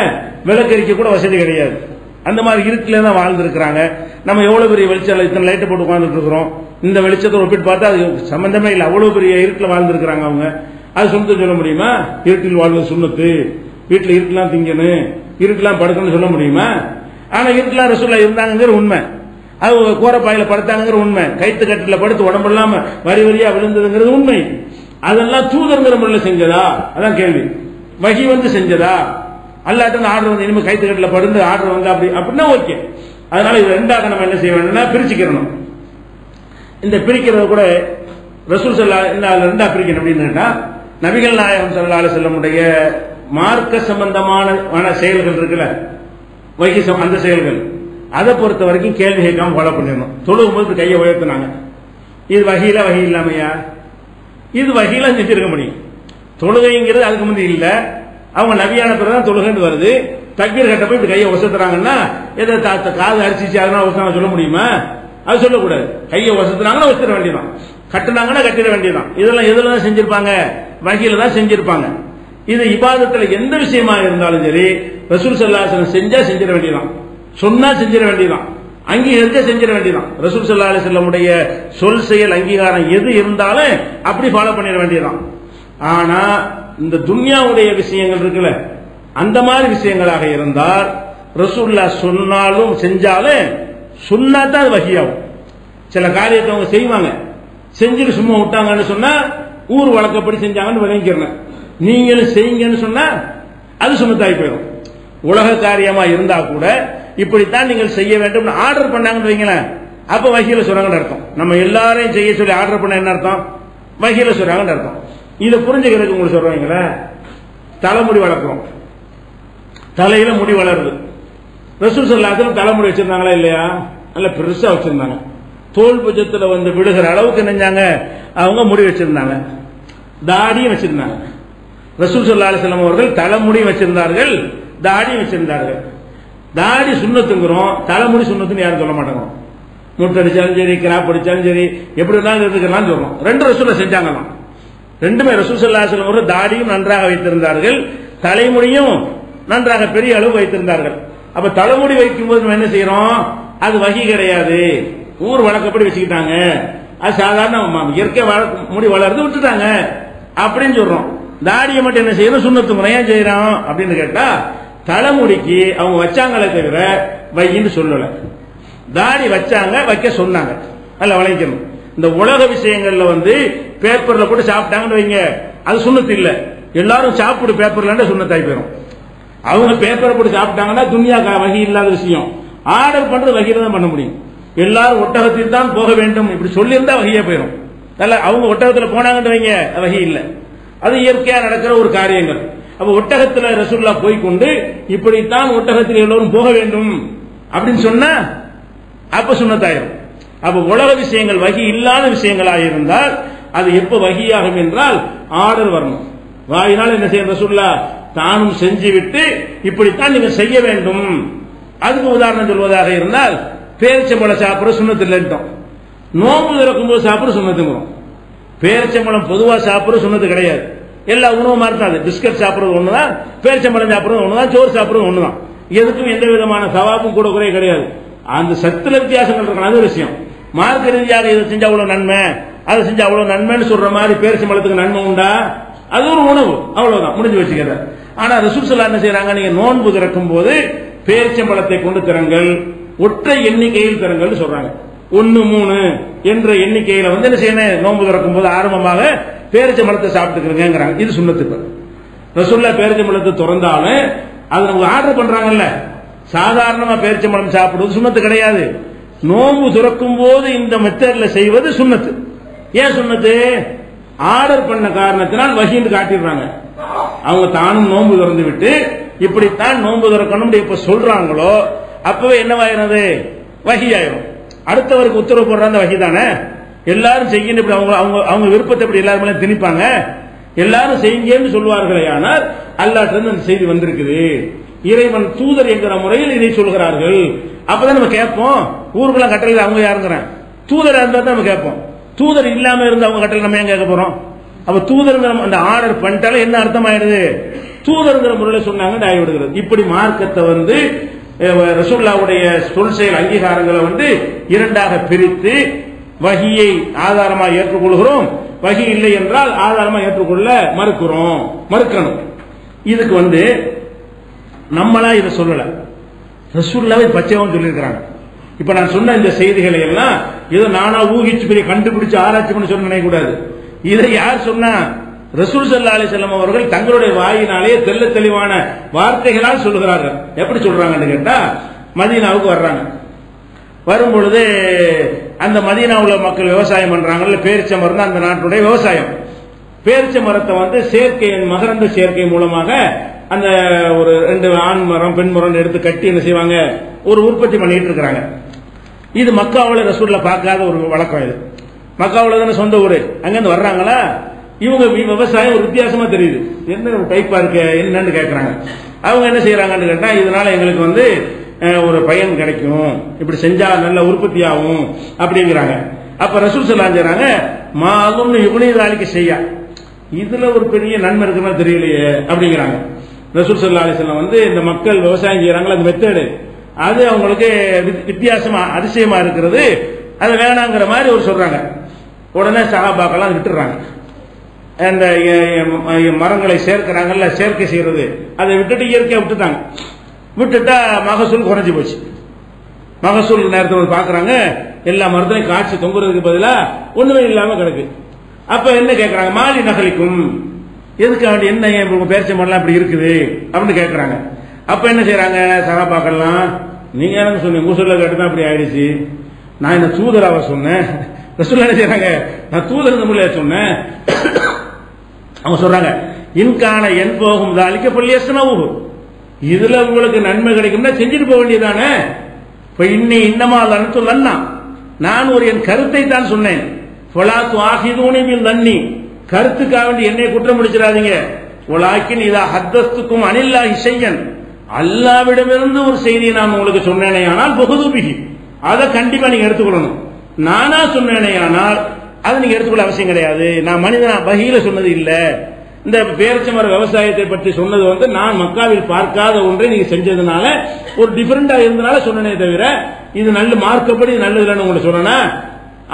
விளக்கரிக்க கூட வசதி கிடையாது. அந்த மாதிரி இருட்டுல தான் வாழ்ந்துருக்காங்க. நம்ம எவ்வளவு பெரிய வெளிச்சம் இத்தனை லைட்டை போட்டு உட்கார்ந்துட்டு இருக்கிறோம். இந்த வெளிச்சத்தை ஒப்பிட்டு பார்த்தா அது சம்பந்தமே இல்லை. அவ்வளவு பெரிய இருட்டுல வாழ்ந்துருக்காங்க அவங்க. அது சுண்ணத்து சொல்ல முடியுமா? இருட்டில் வாழ்வது சுண்ணத்து. வீட்டுல இருட்டுலாம் திங்கணும், இருட்டுலாம் படுக்கணும்னு சொல்ல முடியுமா? ஆனா இருட்டுலாம் ரசூலுல்லாஹ் இருந்தாங்கிற உண்மை. அது கோரப்பாயில படுத்தாங்கிற உண்மை. கைத்து கட்டில படுத்து உடம்பெல்லாம் வரி வரியா விழுந்ததுங்கிறது உண்மை. அதெல்லாம் தூதர்ங்கிற முறையில் செஞ்சதா? அதான் கேள்வி. வகி செஞ்சதா? அல்லாட்ட ஆர்டர் இனிமே கைத்து கட்டில படுந்து ஆர்டர் அப்படி அப்படின்னா ஓகே. அதனால இது ரெண்டாக நம்ம என்ன செய்ய வேண்டும்னா பிரிச்சுக்கிறணும். இந்த பிரிக்கிறது கூட ரசூல் ஸல்லல்லாஹு ரெண்டா பிரிக்கணும் அப்படின்னா நபிகள் நாயகம் ஸல்லல்லாஹு அலைஹி வஸல்லமுடைய மார்க்க சம்பந்தமான செயல்கள் இருக்குல்ல, வகி அந்த செயல்கள் அதை பொறுத்த வரைக்கும் கேள்வி கேட்காம ஃபாலோ பண்ணிடணும். தொழுகும்போது கையை உயர்த்தினாங்க. இது வகியில வகி இல்லாமையா? இது வகியில செஞ்சிருக்க முடியும். தொழுகைங்கிறது அதுக்கு முந்தைய இல்ல. அவங்க நபியான பிறகுதான் தொழுகைன்னு வருது. தக்பீர் கட்ட போய் இப்படி கையை வசத்துறாங்கன்னா எதை காது அரிசிச்சு அதனால சொல்ல முடியுமா? அது சொல்லக்கூடாது. கையை வசத்துனாங்கன்னா வசத்திட வேண்டியதான், கட்டுனாங்கன்னா கட்டிட வேண்டியதான். இதெல்லாம் எதுல தான் செஞ்சிருப்பாங்க? வகையில தான் செஞ்சிருப்பாங்க. இது இபாதத்துல எந்த விஷயமா இருந்தாலும் சரி ரசூல் ஸல்லல்லாஹு அலைஹி வஸல்லம் செஞ்சா செஞ்சிட வேண்டியதான், சொன்னா செஞ்சிட வேண்டியதான், அங்கீகரிச்சா செஞ்சிட வேண்டியதான். ரசூல் ஸல்லல்லாஹு அலைஹி வஸல்லம் உடைய சொல் செயல் அங்கீகாரம் எது இருந்தாலும் அப்படி ஃபாலோ பண்ணிட வேண்டியதான். ஆனா இந்த துன்யாவுடைய விஷயங்கள் இருக்குல்ல, அந்த மாதிரி விஷயங்களாக இருந்தால் ரசூலுல்லாஹ் சொன்னாலும் செஞ்சாலும் சொன்னா தான் அது வஹியாகும். சில காரியத்தை அவங்க செய்வாங்க, செஞ்சுட்டு சும்மா விட்டாங்கன்னு சொன்னா ஊர் வழக்கப்படி செஞ்சாங்கன்னு விளங்கிக்கிறேன். நீங்களும் செய்யுங்கன்னு சொன்னா அது சுமத்தாகி போயிடும். உலக காரியமா இருந்தா கூட இப்படித்தான் நீங்கள் செய்ய வேண்டும் ஆர்டர் பண்ணாங்கன்னு வைங்களேன், அப்ப வஹீல சொல்றாங்கன்னு அர்த்தம். நம்ம எல்லாரையும் செய்ய சொல்லி ஆர்டர் பண்ண என்ன அர்த்தம்? வஹீல சொல்றாங்கன்னு அர்த்தம். இதை புரிஞ்சுக்கிறதுக்கு உங்களுக்கு சொல்றீங்களா, தலைமுடி வளர்க்கிறோம், தலையில முடி வளருது. ரசூல் ஸல்லல்லாஹு அலைஹி வஸல்லம் தலைமுடி வச்சிருந்தாங்களா இல்லையா? நல்ல பெருசா வச்சிருந்தாங்க. தோல் புஜத்துல வந்து விழுகிற அளவுக்கு நினைஞ்சாங்க அவங்க முடி வச்சிருந்தாங்க, தாடியும் வச்சிருந்தாங்க. ரசூல் ஸல்லல்லாஹு அலைஹி வஸல்லம் அவர்கள் தலைமுடி வச்சிருந்தார்கள், தாடியும் வச்சிருந்தார்கள். தாடி சுன்னத்துங்கிறோம், தலைமுடி சுன்னத்துன்னு யாரும் சொல்ல மாட்டாங்க. முட்டடிச்சாலும் சரி, கிராப் அடிச்சாலும் சரி, எப்படி இருந்தாலும் இருக்கலாம் சொல்றோம். ரெண்டு ரசூல செஞ்சாங்கலாம். ரெண்டுமே ரசூல் ஸல்லல்லாஹு அலைஹி வஸல்லம் அவர்கள் தாடியும் நன்றாக வைத்திருந்தார்கள், தலைமுடியும் நன்றாக பெரிய அளவு வைத்திருந்தார்கள். அப்ப தலைமுடி வைக்கும் போது நம்ம என்ன செய்யறோம்? அது வகி கிடையாது, ஊர் வழக்கப்படி வச்சுக்கிட்டாங்க, அது சாதாரண இயற்கை முடி வளர்ந்து விட்டுட்டாங்க அப்படின்னு சொல்றோம். தாடியை மட்டும் என்ன செய்யணும்? சுன்னத்து முறையா செய்யறோம் அப்படின்னு கேட்டா தலைமுடிக்கு அவங்க வச்சாங்களே தவிர வையின்னு சொல்லல. தாடி வச்சாங்க, வைக்க சொன்னாங்க. அல்ல வளைக்கணும். இந்த உலக விஷயங்கள்ல வந்து பேப்பர்ல போட்டு சாப்பிட்டாங்கன்னு வைங்க, அது சுன்னத்து இல்ல. எல்லாரும் சாப்பிடு பேப்பர்ல சுன்னத்தாய் போயிடும். அவங்க பேப்பரை போட்டு சாப்பிட்டாங்கன்னா துன்யா வகை இல்லாத விஷயம். ஆர்டர் பண்றது வகையில தான் பண்ண முடியும். எல்லாரும் ஒட்டகத்தில் தான் போக வேண்டும் இப்படி சொல்லியிருந்தா வகையா போயிடும். அவங்க ஒட்டகத்தில் போனாங்கன்னு வைங்க, வகை இல்லை. அது இயற்கையா நடக்கிற ஒரு காரியங்கள். அப்ப ஒட்டகத்தில் ரசூலுல்லாஹ் போய் கொண்டு இப்படித்தான் ஒட்டகத்தில் எல்லோரும் போக வேண்டும் அப்படின்னு சொன்னா அப்ப சுன்னத்தாயிரும். அப்ப உலக விஷயங்கள் வகி இல்லாத விஷயங்களாக இருந்தால் அது எப்ப வகியாகும் என்றால் ஆர்டர் வரணும். வாயினால் என்ன செய்ய ரசூலுல்லாஹ் தானும் செஞ்சு விட்டு இப்படித்தான் நீங்க செய்ய வேண்டும். அதுக்கு உதாரணம் சொல்வதாக இருந்தால் பேரிச்சம்பழம் சாப்பிட சுன்னத்து இல்லைன்ட்டோம், நோம்பு திறக்கும் போது சாப்பிட சுன்னத்துங்கிறோம். பேரிச்சம்பழம் பொதுவா சாப்பிட சுன்னத்து கிடையாது. எல்லா உணவு மாதிரி தான். பிஸ்கட் சாப்பிடுறது ஒண்ணுதான், பேரிச்சம்பழம் சாப்பிடுறது ஒண்ணுதான், சோறு சாப்பிடுறது ஒண்ணுதான். எதுக்கும் எந்த விதமான சவாபும் கூட குறைய கிடையாது. அந்த சத்துல வித்தியாசங்கள் இருக்கணும், அது விஷயம். மார்க்க ரீதியாக இதை செஞ்சா அவ்வளவு நன்மை, அதை செஞ்சா அவ்வளவு நன்மைன்னு சொல்ற மாதிரி பேரிச்சம்பழத்துக்கு நன்மை உண்டா? அது ஒரு உணவு, அவ்வளவுதான், முடிஞ்சு வச்சுக்கிற. ஆனா ரசூல் ஸல்லல்லாஹு என்ன செய்யறாங்க? நீங்க நோன்பு திறக்கும் போது பேரிச்சம்பழத்தை கொண்டு திறங்கள், ஒற்றை எண்ணிக்கையில் திறங்கள் சொல்றாங்க. 1, 3 என்ற எண்ணிக்கையில வந்து என்ன செய்யணும்? நோன்பு திறக்கும் போது ஆரம்பமாக பேரிச்சம்பழத்தை சாப்பிட்டுக்கிறேங்கிறாங்க. இது சுன்னத்துக்கு. ரசூலுல்லாஹ் பேரிச்சம்பழத்தை திறந்தாலும் அது நமக்கு ஆர்டர் பண்றாங்கல்ல, சாதாரணமா பேரிச்சம்பழம் சாப்பிடுவது சுன்னத்து கிடையாது. நோன்பு திறக்கும் போது இந்த மெத்தட்ல செய்வது சுன்னத்து. ஏன் சுன்னத்து? ஆர்டர் பண்ண காரணத்தினால் வஹீன்னு காட்டிடுறாங்க. அவங்க தானும் நோன்பு திறந்து விட்டு இப்படித்தான் நோன்பு திறக்கணும் எப்ப சொல்றாங்களோ அப்பவே என்னவாயிருது? வஹி ஆயிரும். அடுத்தவருக்கு உத்தரவு போடுறாங்க வஹி தானே. எல்லாரும் செய்யணும் இப்படி அவங்க விருப்பத்தை இப்படி எல்லாருமே திணிப்பாங்க. எல்லாரும் செய்யுங்கன்னு சொல்வார்களே, ஆனால் அல்லாஹ்ட்ட இருந்து அந்த செய்தி வந்திருக்குது, இறைவன் தூதர் என்கிற முறையில் இதை சொல்கிறார்கள். அப்பதான் நம்ம கேட்போம். ஊருக்குள்ள கட்டளை அவங்க யாருங்கிறேன்? தூதர் இருந்தா தான் நம்ம கேட்போம். தூதர் இல்லாம இருந்து அவங்க கட்டளை நம்ம ஏன் கேட்க போறோம்? அப்ப தூதருங்கிற அந்த ஆர்டர் பண்ணிட்டாலும் என்ன அர்த்தம் ஆயிடுது? தூதருங்கிற முறையில் சொன்னாங்க ஆகிவிடுகிறது. இப்படி மார்க்கத்தை வந்து ரசூலுல்லாஹ்வுடைய சொல் செயல் அங்கீகாரங்களை வந்து இரண்டாக பிரித்து வஹியை ஆதாரமாக ஏற்றுக்கொள்கிறோம், வஹி இல்லை என்றால் ஆதாரமாக ஏற்றுக்கொள்ள மறுக்கணும். இதுக்கு வந்து நம்மளா இதை சொல்லல, ரசூலுல்லாஹ் பச்சையாவும் சொல்லியிருக்கிறாங்க. இப்ப நான் சொன்ன இந்த செய்திகளை எல்லாம் ஏதோ நானா ஊகிச்சு பெரிய கண்டுபிடிச்சு ஆராய்ச்சி பண்ணி சொல்ல நினைக்க கூடாது. இதை யார் சொன்னா? ரசூல் ஸல்லல்லாஹு அலைஹி வஸல்லம் அவர்கள் தங்களுடைய வாயினாலே தெள்ள தெளிவான வார்த்தைகளால் சொல்லுகிறார்கள். எப்படி சொல்றாங்கன்னு கேட்டா, மதீனாவுக்கு வர்றாங்க. வரும்பொழுது அந்த மதீனாவுல மக்கள் விவசாயம் பண்றாங்கல்ல, பேரிச்ச மரம் தான் அந்த நாட்டுடைய விவசாயம். பேரிச்ச மரத்தை வந்து சேர்க்கை, மகரந்த சேர்க்கை மூலமாக அந்த ஒரு 2 ஆண் மரம் பெண் மரம் எடுத்து கட்டி என்ன செய்வாங்க? ஒரு உற்பத்தி பண்ணிட்டு இருக்கிறாங்க. இது மக்காவுல ரசூலுல்லாஹ் பார்க்காத ஒரு வழக்கம். இது மக்காவுல தானே சொந்த ஊரு. அங்கிருந்து வர்றாங்களா, இவங்க விவசாயம் ஒரு வித்தியாசமா தெரியுது, என்ன டைப்பா இருக்க என்னன்னு கேட்கறாங்க. அவங்க என்ன செய்யறாங்கன்னு கேட்டா, இதனால எங்களுக்கு வந்து ஒரு பயன் கிடைக்கும், இப்படி செஞ்சா நல்ல உற்பத்தி ஆகும் அப்படிங்கிறாங்க. அப்ப ரசூல் ஸல்லல்லாஹு அலைஹி வஸல்லம் செய்யறாங்க, மாலும் இவனே வேலைக்கு செய்யா, இதுல ஒரு பெரிய நன்மை இருக்குன்னு தெரியலையே அப்படிங்கிறாங்க. ரசூல் ஸல்லல்லாஹு அலைஹி வஸல்லம் வந்து இந்த மக்கள் விவசாயம் செய்யறாங்களா அந்த மெத்தடு, அது அவங்களுக்கு வித்தியாசமா அதிசயமா இருக்கிறது, அது வேணாங்கிற மாதிரி ஒரு சொல்றாங்க. உடனே சஹாபாக்கெல்லாம் விட்டுறாங்க. அந்த மரங்களை சேர்க்கிறாங்கல்ல, சேர்க்கை செய்யறது, அதை விட்டுட்டு இயற்கையா விட்டுட்டாங்க. விட்டுட்டா மகசூல் குறைஞ்சி போச்சு. மகசூல் நேரத்தில் பாக்குறாங்க, எல்லா மரத்திலையும் காய்ச்சி தொங்குறதுக்கு பதிலா ஒண்ணுமே இல்லாம கிடக்கு. அப்ப என்ன கேட்கறாங்க, மாலி நகலிக்கும், எதுக்காண்டி என்ன உங்க பேரிச்ச மரம் இப்படி இருக்குது அப்படின்னு கேட்கறாங்க. அப்ப என்ன செய்யறாங்க சகாபாக்கெல்லாம், நீங்க எனக்கு சொன்னீங்க உங்க சொல்ல கேட்டுதான் அப்படி ஆயிடுச்சு, நான் என்ன தூதராவ சொன்னேன். ரசூல் என்ன செய்யறாங்க, நான் தூதர் தமிழ்ல சொன்னேன். அவங்க சொல்றாங்க, இன்கான என் போகும் தாலிக்க பள்ளியசனவு, இதுல உங்களுக்கு நன்மை கிடைக்கும்னா செஞ்சுட்டு போக வேண்டியதானே. இப்ப இன்னமா லன்னா, நான் ஒரு என் கருத்தை தான் சொன்னேன். நன்னி, கருத்துக்காக வேண்டி என்னை குற்றம் முடிச்சிடாதீங்க. உலாக்கின் இதா ஹத்தஸ்துக்கும் அனில்லா இசையன், அல்லாவிடமிருந்து ஒரு செய்தியை நான் உங்களுக்கு சொன்னேனே ஆனால் பகுதூபிகி, அதை கண்டிப்பா நீங்க எடுத்துக்கொள்ளணும். நானா சொன்னேனே ஆனால் அது நீங்க எடுத்துக்கொள்ள அவசியம் கிடையாது. நான் மனிதனா வகையில சொன்னது இல்ல. இந்த பேரிச்சமர விவசாயத்தை பற்றி சொன்னது வந்து நான் மக்காவில் பார்க்காத ஒன்றை நீங்க செஞ்சதுனால ஒரு டிஃபரெண்டா இருந்தனால சொன்னனே தவிர இது நல்ல மார்க்கப்படி நல்லது இல்லைன்னு உங்களுக்கு சொன்னா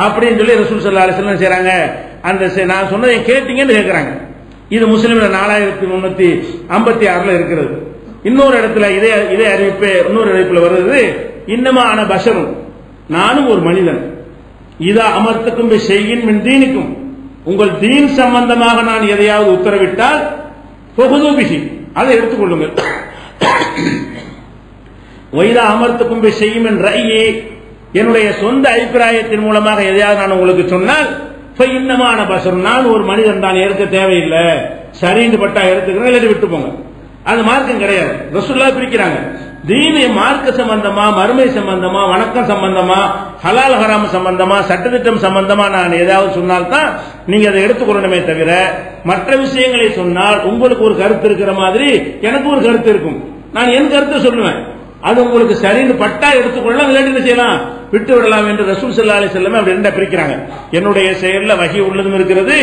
அப்படின்னு சொல்லி ரசூல் ஸல்லல்லாஹு அலைஹி வஸல்லம் செய்றாங்க. அந்த நான் சொன்னதை கேட்டீங்கன்னு கேட்கறாங்க. இது முஸ்லிம்ல 4356 இருக்கிறது. இன்னொரு இடத்துல இதே அறிவிப்பு இன்னொரு அறிவிப்புல வருது, இன்னமா ஆன பஷரும், நானும் ஒரு மனிதன், இதா அமர்த்துக்கும் செய்யின் மின் தீனுக்கும், உங்கள் தீன் சம்பந்தமாக நான் எதையாவது உத்தரவிட்டால் பொகுதூபிகி, அதை எடுத்துக்கொள்ளுங்கள். வைதா அமர்த்துக்கும் செய்யும் என் ரய்யே, என்னுடைய சொந்த அபிப்பிராயத்தின் மூலமாக எதையாவது நான் உங்களுக்கு சொன்னால் இன்னமான பஷரும், நான் ஒரு மனிதன் தான், எடுக்க தேவையில்லை, சரின்னு பட்டா எடுத்துக்கிறேன், இல்லாட்டி விட்டு போங்க. அது மார்க்கம் கிடையாது. ரசூலுல்லாஹ் பிரிக்கிறாங்க, தீனே மார்க்க சம்பந்தமா, மறுமை சம்பந்தமா, வணக்கம் சம்பந்தமா, ஹலால் ஹராம் சம்பந்தமா, சட்டத்திட்டம் சம்பந்தமா நான் ஏதாவது சொன்னால்தான் நீங்க அதை எடுத்துக்கொள்ளணுமே தவிர மற்ற விஷயங்களை சொன்னால் உங்களுக்கு ஒரு கருத்து இருக்கிற மாதிரி எனக்கு ஒரு கருத்து இருக்கும். நான் என் கருத்தை சொல்லுவேன், அது உங்களுக்கு சரின்னு பட்டா எடுத்துக்கொள்ளலாம், இல்லாட்டி என்ன செய்யலாம், விட்டு விடலாம் என்று ரசூல் ஸல்லல்லாஹு அலைஹி வஸல்லம் அப்படி ரெண்டா பிரிக்கிறாங்க. என்னுடைய செயல்ல வஹி உள்ளதும் இருக்கிறது,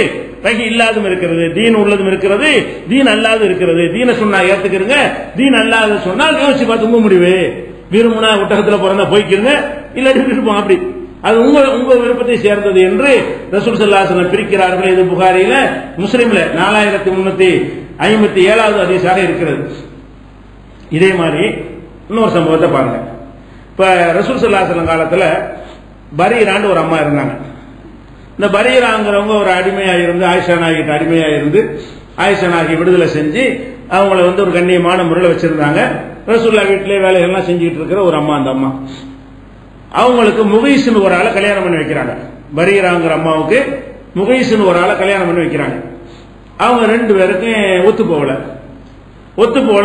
வஹி இல்லாததும் இருக்கிறது, தீன் உள்ளதும் இருக்கிறது, தீன் அல்லாததும் இருக்கிறது. தீனை சொன்னா ஏத்துக்கிறங்க, தீன் அல்லாத சொன்னால் யோசிச்சு பார்த்து உங்க முடிவு. விரும்புனா ஒட்டகத்துல பிறந்தா போய்க்கிறங்க, இல்லாட்டி விருப்பம் அப்படி, அது உங்க விருப்பத்தை சேர்ந்தது என்று ரசூல் ஸல்லல்லாஹு அலைஹி வஸல்லம் பிரிக்கிறார்கள். இது புகாரில, முஸ்லிம்ல 4357வது ஹதீஸாக இருக்கிறது. இதே மாதிரி இன்னொரு சம்பவத்தை பாருங்க. இப்ப ரசூல் ஸல்லல்லாஹு அலைஹி வஸல்லம் காலத்துல பரீரான்னு ஒரு அம்மா இருந்தாங்க. இந்த பரீராங்கிறவங்க ஒரு அடிமையா இருந்து, ஆயிஷா நாயகிட்ட அடிமையா இருந்து, ஆயிஷா நாயகி விடுதலை செஞ்சு அவங்கள வந்து ஒரு கண்ணியமான முறையில் வச்சிருந்தாங்க. ரசூலுல்லாஹ் வீட்டிலே வேலைகள்லாம் செஞ்சுட்டு இருக்கிற ஒரு அம்மா. அந்த அம்மா அவங்களுக்கு முகைஸ்னு ஒரு ஆளை கல்யாணம் பண்ணி வைக்கிறாங்க. பரீராங்கிற அம்மாவுக்கு முகைஸ்னு ஒரு ஆளை கல்யாணம் பண்ணி வைக்கிறாங்க. அவங்க ரெண்டு பேருக்கும் ஒத்து போகல.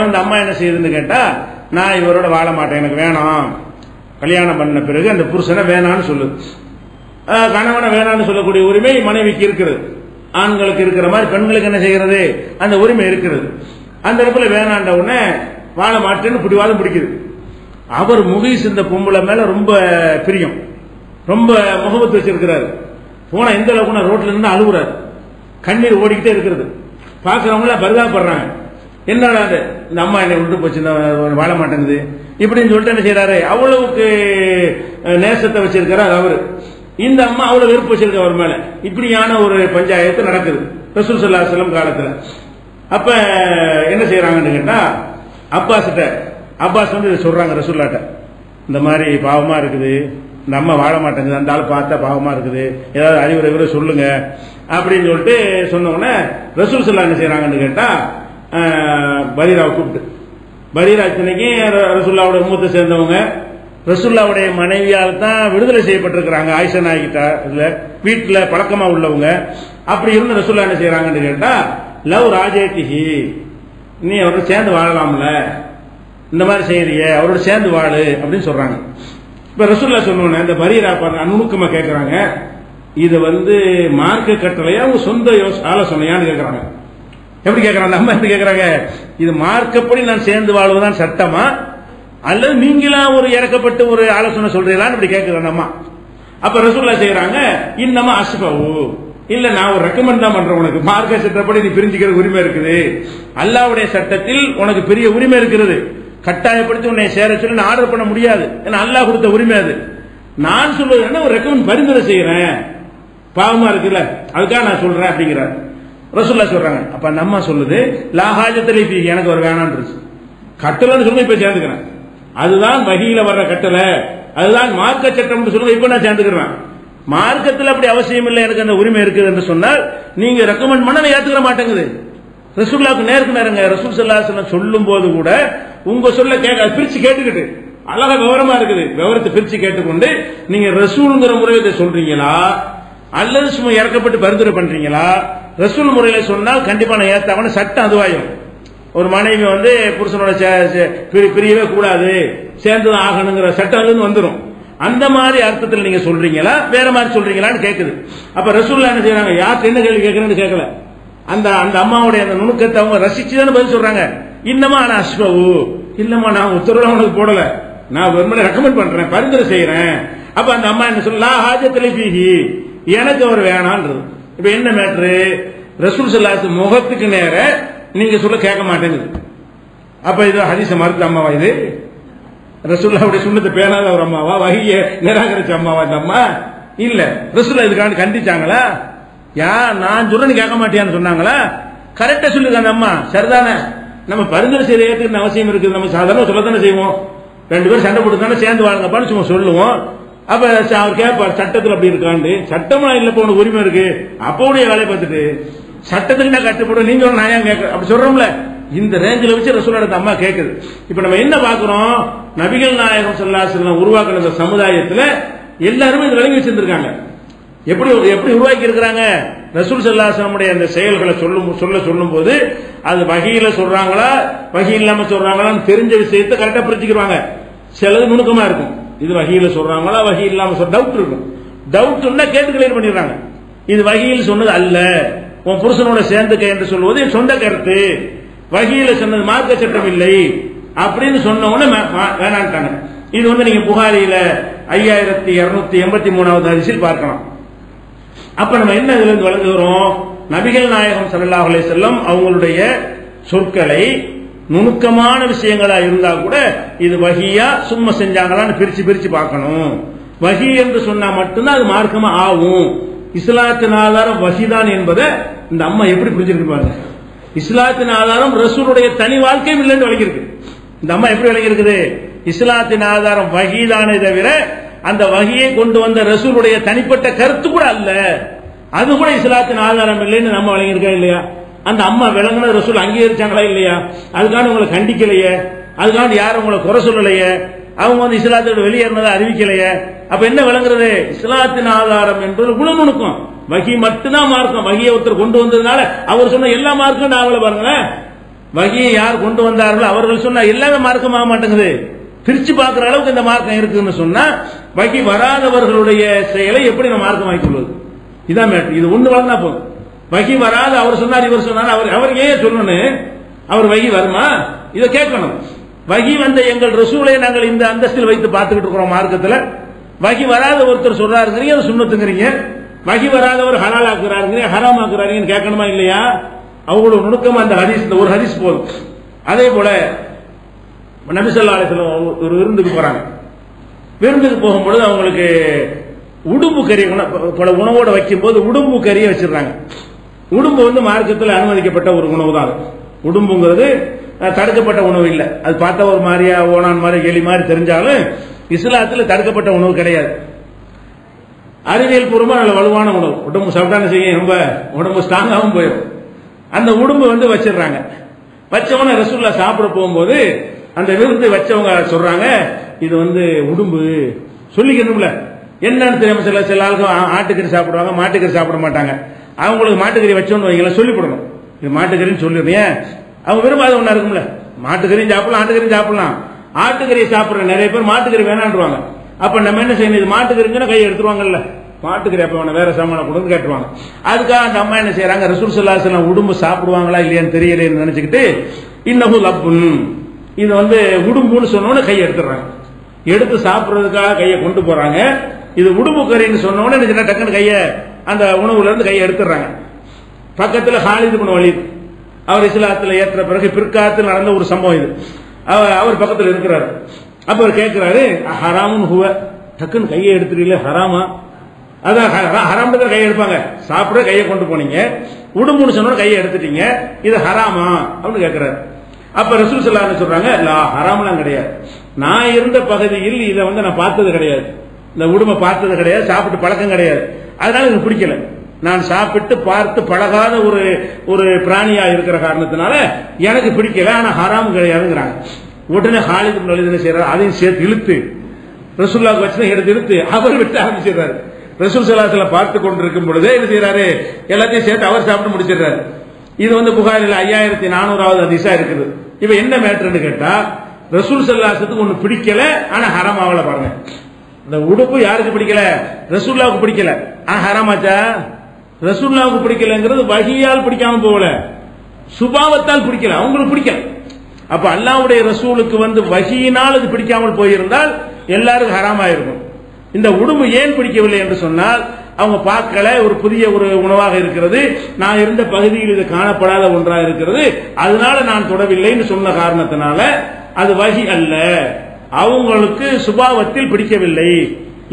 இந்த அம்மா என்ன செய்யுதுன்னு கேட்டா, நான் இவரோட வாழ மாட்டேன், எனக்கு வேணாம், கல்யாணம் பண்ண பிறகு அந்த புருஷனை வேணான்னு சொல்லுது. கணவனை வேணான்னு சொல்லக்கூடிய உரிமை மனைவிக்கு இருக்கிறது. ஆண்களுக்கு இருக்கிற மாதிரி பெண்களுக்கு என்ன செய்கிறது, அந்த உரிமை இருக்கிறது. அந்த இடத்துல வேணாண்ட உடனே வாழ மாட்டேன்னு பிடிவாதம் பிடிக்குது. அவர் முகீஸ் இந்த பொம்பளை மேல ரொம்ப பிரியம், ரொம்ப முகபத்து வச்சிருக்கிறாரு. போனா எந்த அளவுக்கு ரோட்ல இருந்து அழுகுறாரு, கண்ணீர் ஓடிக்கிட்டே இருக்கிறது. பாக்குறவங்கள பரிதாபப்படுறாங்க, என்னடா இந்த அம்மா என்னை விட்டு போச்சு, வாழ மாட்டேங்குது இப்படின்னு சொல்லிட்டு என்ன செய்யறாரு, அவ்வளவுக்கு நேசத்தை வச்சிருக்கிறார் அவரு. இந்த அம்மா அவ்வளவு வெறுப்பு வச்சிருக்க அவர் மேல. இப்படியான ஒரு பஞ்சாயத்து நடக்குது ரசூல் ஸல்லல்லாஹு அலைஹி வஸல்லம் காலத்துல. அப்ப என்ன செய்யறாங்கன்னு கேட்டா, அப்பாஸ் வந்து சொல்றாங்க ரசூலுல்லாஹ்ட்ட, இந்த மாதிரி பாவமா இருக்குது, இந்த அம்மா வாழ மாட்டேங்குது, அந்த ஆள் பார்த்தா பாவமா இருக்குது, ஏதாவது அறிவுரை சொல்லுங்க அப்படின்னு சொல்லிட்டு சொன்ன உடனே ரசூல் ஸல்லல்லாஹு என்ன செய்யறாங்கன்னு கேட்டா, பரீராவை கூப்பிட்டு, பரீரா இத்தனைக்கு ரசூலுல்லாஹ்வுடைய உம்மத்தை சேர்ந்தவங்க, ரசூலுல்லாஹ்வுடைய மனைவியால் தான் விடுதலை செய்யப்பட்டிருக்கிறாங்க ஆயிஷா நாயகிட்ட, வீட்டுல பழக்கமா உள்ளவங்க. அப்படி இருந்து ரசூலுல்லாஹ் என்ன செய்யறாங்கன்னு கேட்டா, லவ் ராஜேட்டிஹி, நீ அவரோட சேர்ந்து வாழலாம்ல, இந்த மாதிரி செய்யறிய, அவரோட சேர்ந்து வாழு அப்படின்னு சொல்றாங்க. இப்ப ரசூலுல்லாஹ் சொன்ன இந்த பரீரா நுணுக்கமா கேட்கறாங்க, இதை மார்க்க கட்டளையா உங்க சொந்த ஆலோசனையான்னு கேட்கறாங்க. எப்படி கேட்கறாங்க? நம்ம எப்படி கேட்கறாங்க? இது மார்க்கப்படி நான் சேர்ந்து வாழ்வதுதான் சட்டமா, அல்லது நீங்களா ஒரு இறக்கப்பட்டு ஒரு ஆலோசனை சொல்றீங்களான்னு இப்படி கேட்கிறேன் அம்மா. அப்ப ரசூலுல்லாஹ் செய்யறாங்க, இன்னமா அஸ்ஃபவு, இல்ல நான் ஒரு ரெக்கமெண்ட் தான் பண்றேன், உனக்கு மார்க்க சட்டப்படி நீ பிரிஞ்சுக்கிற உரிமை இருக்குது, அல்லாஹ்வுடைய சட்டத்தில் உனக்கு பெரிய உரிமை இருக்கிறது, கட்டாயப்படுத்தி உன்னை சேர சொல்லி நான் ஆர்டர் பண்ண முடியாது, ஏன்னா அல்லாஹ் கொடுத்த உரிமை அது. நான் சொல்றது என்ன, ஒரு ரெக்கமெண்ட் பரிந்துரை செய்யறேன், பாவமா இருக்குல்ல அதுக்காக நான் சொல்றேன் அப்படிங்கிறார் ரசூலுல்லாஹ் சொல்றாங்க. அப்ப அந்த அம்மா சொல்லுது, லா ஹாஜத்தலி ஃபீ, எனக்கு ஒரு வேணான்றது கட்டளைன்னு சொல்லி இப்ப சேர்ந்துக்கிறேன், அதுதான் வஹீல வர்ற கட்டளை, அதுதான் மார்க்க சட்டம் சொல்லுங்க, இப்ப நான் சேர்ந்துக்கிறேன். மார்க்கத்தில் அப்படி அவசியம் இல்லை, எனக்கு அந்த உரிமை இருக்குது என்று சொன்னால் நீங்க ரெக்கமெண்ட் பண்ண ஏத்துக்கிற மாட்டேங்குது. ரசூலுல்லாஹ்க்கு நேருக்கு நேரங்க ரசூல் ஸல்லல்லாஹு அலைஹி வஸல்லம் சொல்லும் போது கூட உங்க சொல்ல பிரிச்சு கேட்டுக்கிட்டு அழகா விவரமா இருக்குது, விவரத்தை பிரிச்சு கேட்டுக்கொண்டு நீங்க ரசூல்ங்கிற முறையை சொல்றீங்களா அல்லது சும்மா இறக்கப்பட்டு பரிந்துரை பண்றீங்களா? ரசூல் முறையில சொன்னால் கண்டிப்பா நான் ஏத்தாவன சட்டம் அதுவாயும். ஒரு மனைவி புருஷனோட பிரியவே கூடாது, சேர்ந்துதான் ஆகணுங்கிற சட்டம் வந்துடும். அந்த மாதிரி அர்த்தத்தில் நீங்க சொல்றீங்களா வேற மாதிரி சொல்றீங்களான்னு கேக்குது. அப்ப ரசூலுல்லாஹ் என்ன செய்யறாங்க, யாருக்கு என்ன கேள்வி கேட்கறேன்னு கேட்கல, அந்த அந்த அம்மாவுடைய அந்த நுணுக்கத்தை அவங்க ரசிச்சுதானே பதில் சொல்றாங்க. இன்னமா நான் அஸ்பவு, இல்லம்மா நான் உத்தரவு உனக்கு போடல, நான் வெறுமனே ரெக்கமெண்ட் பண்றேன், பரிந்துரை செய்யறேன். அப்ப அந்த அம்மா என்ன சொல்ல, லா ஹாஜத்தலி ஃபீஹி, எனக்கு அவர் வேணான்றது. இப்ப என்ன மேட்ரு, ரசூல் ஸல்லல்லாஹு அலைஹி வஸல்லம் முகத்துக்கு நேர நீங்க சொல்ல கேட்க மாட்டேங்குது. அப்ப இது ஹதீஸ மறுத்த அம்மாவா? இது ரசூலுல்லாஹ்வுடைய சுன்னத்தை பேணாத ஒரு அம்மாவா? வஹியை நிராகரிச்ச அம்மாவா இந்த அம்மா? இல்ல. ரசூலுல்லாஹ் இதுக்காண்டி கண்டிச்சாங்களா? நான் சொல்றேன்னு கேட்க மாட்டியான்னு சொன்னாங்களா? கரெக்டா சொல்லிருக்காங்க அம்மா, சரிதானே. நம்ம பரிந்துரை செய்ய ஏற்றுக்கிற அவசியம் இருக்குது, நம்ம சாதாரண சொல்லத்தானே செய்வோம், ரெண்டு பேரும் சண்டை போட்டு தானே சேர்ந்து வாழங்கப்பான்னு சும்மா சொல்லுவோம். அப்ப அவர் கேட்பார், சட்டத்தில் அப்படி இருக்காண்டு, சட்டமா இல்ல உனக்கு உரிமை இருக்கு, அப்போடைய வேலையை பார்த்துட்டு சட்டத்துக்கு நான் கட்டுப்படும் நீங்க நான் ஏன் கேட்க அப்படி சொல்றோம்ல, இந்த ரேஞ்சில் வச்சு ரசூலுல்லாஹ் அம்மா கேட்குது. இப்ப நம்ம என்ன பாக்குறோம், நபிகள் நாயகம் ஸல்லல்லாஹு அலைஹி வஸல்லம் உருவாக்கின இந்த சமுதாயத்துல எல்லாருமே இது விளங்கி வச்சிருந்திருக்காங்க. எப்படி எப்படி உருவாக்கி இருக்கிறாங்க, ரசூல் ஸல்லல்லாஹு அலைஹி வஸல்லம் அந்த செயல்களை சொல்லும் போது அது வஹீல சொல்றாங்களா வஹீ இல்லாம சொல்றாங்களான்னு தெரிஞ்ச விஷயத்தை கரெக்டா புரிஞ்சுக்கிறாங்க. சிலது நுணுக்கமா இருக்கும், இது வஹீல சொல்றாங்களா வஹீ இல்லாம டவுட் இருக்கும், டவுட்னா கேட்டு கிளியர் பண்ணிடுறாங்க. இது வஹீல் சொன்னது அல்ல, உன் புருஷனோட சேர்ந்துக்க என்று சொல்வது என் சொந்த கருத்து, வஹீல சொன்னது மார்க்க சட்டம் இல்லை அப்படின்னு சொன்ன உடனே வேணான்ட்டாங்க. இது நீங்க புகாரியில 5283வது ஹதீஸில் பார்க்கலாம். அப்ப நம்ம என்ன இதுல இருந்து வழங்குகிறோம், நபிகள் நாயகம் ஸல்லல்லாஹு அலைஹி வஸல்லம் அவங்களுடைய சொற்களை நுணுக்கமான விஷயங்களா இருந்தா கூட இது வஹியா சும்மா செஞ்சாங்களான்னு பிரிச்சு பார்க்கணும். வஹி என்று சொன்னா மட்டும்தான் அது மார்க்கமா ஆகும். இஸ்லாத்தின் ஆதாரம் வஹிதான் என்பதை இந்த அம்மா எப்படி புரிஞ்சிருக்கு பாருங்க. இஸ்லாத்தின் ஆதாரம் ரசூலுடைய தனி வாழ்க்கையும் இல்லைன்னு விளங்கியிருக்கு. இந்த அம்மா எப்படி விளங்கியிருக்குது, இஸ்லாத்தின் ஆதாரம் வஹிதானே தவிர அந்த வஹியை கொண்டு வந்த ரசூலுடைய தனிப்பட்ட கருத்து கூட அல்ல, அது கூட இஸ்லாத்தின் ஆதாரம் இல்லைன்னு நம்ம விளங்கியிருக்கா இல்லையா? அந்த அம்மா விளங்கின ரசூல் அங்கீகரிச்சாங்களா இல்லையா? அதுக்காண்டி உங்களை கண்டிக்கலையே, அதுக்காண்டி யாரும் உங்களை குறை சொல்லலையே, அவங்க இஸ்லாத்தோட வெளியேறினதை அறிவிக்கலையே. அப்ப என்ன விளங்குறது, இஸ்லாத்தின் ஆதாரம் என்பது குணநுணுக்கம், வஹி மட்டும்தான் மார்க்கம். வஹியை ஒருத்தர் கொண்டு வந்ததுனால அவர் சொன்ன எல்லா மார்க்கும் நாவல பாருங்க, வஹியை யார் கொண்டு வந்தார்களோ அவர்கள் சொன்ன எல்லாமே மார்க்கமாக மாட்டேங்குது. பிரிச்சு பார்க்கிற அளவுக்கு இந்த மார்க்கம் இருக்குன்னு சொன்னா வஹி வராதவர்களுடைய செயலை எப்படி நம்ம மார்க்கமாக்கி கொள்வது? இதான் மேட்டர். இது ஒண்ணு வழங்கினா போதும். வஹி வராத அவர் சொன்னார் இவர் சொன்னார், அவர் ஏன் சொல்லணும், அவர் வஹி வருமா இதை கேட்கணும். வஹி வந்த எங்கள் ரசூலை நாங்கள் இந்த அந்தஸ்தில் வைத்து பார்த்துக்கிட்டு இருக்கிறோம் மார்க்கத்தில். வஹி வராத ஒருத்தர் சொல்றாருங்கிறீங்க, அது சுன்னத்துங்கிறீங்க, வஹி வராதவர் ஹலால் ஆக்குறாருங்கிறீங்க, ஹராம் ஆக்குறாருன்னு கேட்கணுமா இல்லையா? அவ்வளவு நுணுக்கமா அந்த ஹதீஸ், இந்த ஒரு ஹதீஸ் போதும். அதே போல நபி ஸல்லல்லாஹு அலைஹி வஸல்லம் ஒரு விருந்துக்கு போறாங்க. விருந்துக்கு போகும்பொழுது அவங்களுக்கு உடும்பு கறி உணவோட வைக்கும் போது உடும்பு கறியை வச்சிருக்காங்க. உடும்பு மார்க்கத்தில் அனுமதிக்கப்பட்ட ஒரு உணவு தான். உடும்புங்கிறது தடுக்கப்பட்ட உணவு இல்லை. அது பார்த்தா ஒரு மாதிரியா ஓனான் மாதிரி எலி மாதிரி தெரிஞ்சாலும் இஸ்லாத்தில் தடுக்கப்பட்ட உணவு கிடையாது. அறிவியல் பூர்வமா நல்ல வலுவான உணவு. உடம்பு சாப்பிட்டான செய்ய ரொம்ப உடம்பு ஸ்ட்ராங்காகவும் போயிடும். அந்த உடும்பு வச்சிடுறாங்க. வச்சவன ரசூலுல்லாஹ் சாப்பிட போகும்போது அந்த விருந்து வச்சவங்க சொல்றாங்க, இது உடும்பு சொல்லிக்கணும்ல, என்னன்னு தெரியாம சில ஆளுக்கு ஆட்டுக்கறி சாப்பிடுவாங்க, மாட்டுக்கறி சாப்பிட மாட்டாங்க. அவங்களுக்கு மாட்டுக்கறி வச்சோன்னு வைங்கள சொல்லிவிடணும், இது மாட்டுக்கறின்னு சொல்லிடுறேன். அவங்க விரும்பாத ஒண்ணா இருக்கும்ல, மாட்டுக்கறியும் சாப்பிடலாம் ஆட்டுக்கறியும் சாப்பிடலாம். ஆட்டுக்கறியை சாப்பிடுற நிறைய பேர் மாட்டுக்கறி வேணான்றாங்க. அப்ப நம்ம என்ன செய்யணும், இது மாட்டுக்கறிங்கன்னா கையை எடுத்துருவாங்கல்ல, மாட்டுக்கறி அப்ப வேற சாமான கொடுன்னு கேட்டுருவாங்க. அதுக்காக அந்த அம்மா என்ன செய்யறாங்க, ரசூல் ஸல்லல்லாஹு அலைஹி வஸல்லம் உடும்பு சாப்பிடுவாங்களா இல்லையான்னு தெரியலன்னு நினைச்சுக்கிட்டு இன்னஹு லப்புன், இது உடும்புன்னு சொன்னோன்னு கையை எடுத்துறாங்க. எடுத்து சாப்பிடுறதுக்காக கையை கொண்டு போறாங்க. இது உடும்பு கறின்னு சொன்னோன்னு டக்குன்னு கையை அந்த உணவுல இருந்து கையை எடுத்துறாங்க. பக்கத்துல ஹாலித் இப்னு வலீத், அவர் இஸ்லாத்துல ஏற்ற பிறகு பிற்காலத்தில் நடந்த ஒரு சம்பவம் இது. அவர் பக்கத்தில் இருக்கிறார். அப்ப அவர் கேட்கிறாரு, ஹராமுன் ஹுவ, டக்குன்னு கையை எடுத்துறீங்களே ஹராமா? அதான் ஹராம் கையை எடுப்பாங்க, சாப்பிட கையை கொண்டு போனீங்க, உடும்புன்னு சொன்ன கையை எடுத்துட்டீங்க, இது ஹராமா அப்படின்னு கேட்கிறாரு. அப்ப ரசூல் ஸல்லல்லாஹு அலைஹி வஸல்லம் சொல்றாங்க, ஹராம்லாம் கிடையாது, நான் இருந்த பகுதியில் இதை நான் பார்த்தது கிடையாது, இந்த உடுமை பார்த்தது கிடையாது, சாப்பிட்டு பழக்கம் கிடையாது, அதனால எனக்கு பிடிக்கல. நான் சாப்பிட்டு பார்த்து பழகாத ஒரு பிராணியா இருக்கிற காரணத்தினால எனக்கு பிடிக்கல, ஆனா ஹராம் கிடையாதுங்கிறாங்க. உடனே ஹாலித் இப்னு வலீத் என்ன செய்யறாரு, அதையும் சேர்த்து இழுத்து ரசூலுல்லாஹ்க்கு வச்சு எடுத்து இழுத்து அவர் விட்டு ஆரம்பிச்சிடுறாரு. ரசூல் ஸல்லல்லாஹு அலைஹி வஸல்லம் பார்த்து கொண்டிருக்கும் பொழுதே என்ன செய்யறாரு, எல்லாத்தையும் சேர்த்து அவர் சாப்பிட்டு முடிச்சிடுறாரு. இது புகாரில 5400வது ஹதீஸா இருக்குது. இப்ப என்ன மேட்டர்னு கேட்டா, ரசூல் ஸல்லல்லாஹு அலைஹி வஸல்லம் ஒண்ணு பிடிக்கல, ஆனா ஹராம் ஆகல. பாருங்க, இந்த உடுப்பு யாருக்கு பிடிக்கல, ரசூலுல்லாஹ்வுக்கு பிடிக்கல, ஆனா ஹராமாச்சா? ரசூலுல்லாஹ்வுக்கு பிடிக்கலங்கிறது வஹியால் பிடிக்காம போகல, சுபாவத்தால் பிடிக்கல, அவங்களுக்கு பிடிக்கல. அப்ப அல்லாஹ்வுடைய ரசூலுக்கு வஹியினால் அது பிடிக்காமல் போயிருந்தால் எல்லாருக்கும் ஹராமா இருக்கும். இந்த உடும்பு ஏன் பிடிக்கவில்லை என்று சொன்னால், அவங்க பார்க்கல, ஒரு புதிய ஒரு உணவாக இருக்கிறது, நான் இருந்த பகுதியில் இது காணப்படாத ஒன்றாக இருக்கிறது, அதனால நான் தொடவில்லைன்னு சொன்ன காரணத்தினால அது வஹி அல்ல, அவங்களுக்கு சுபாவத்தில் பிடிக்கவில்லை,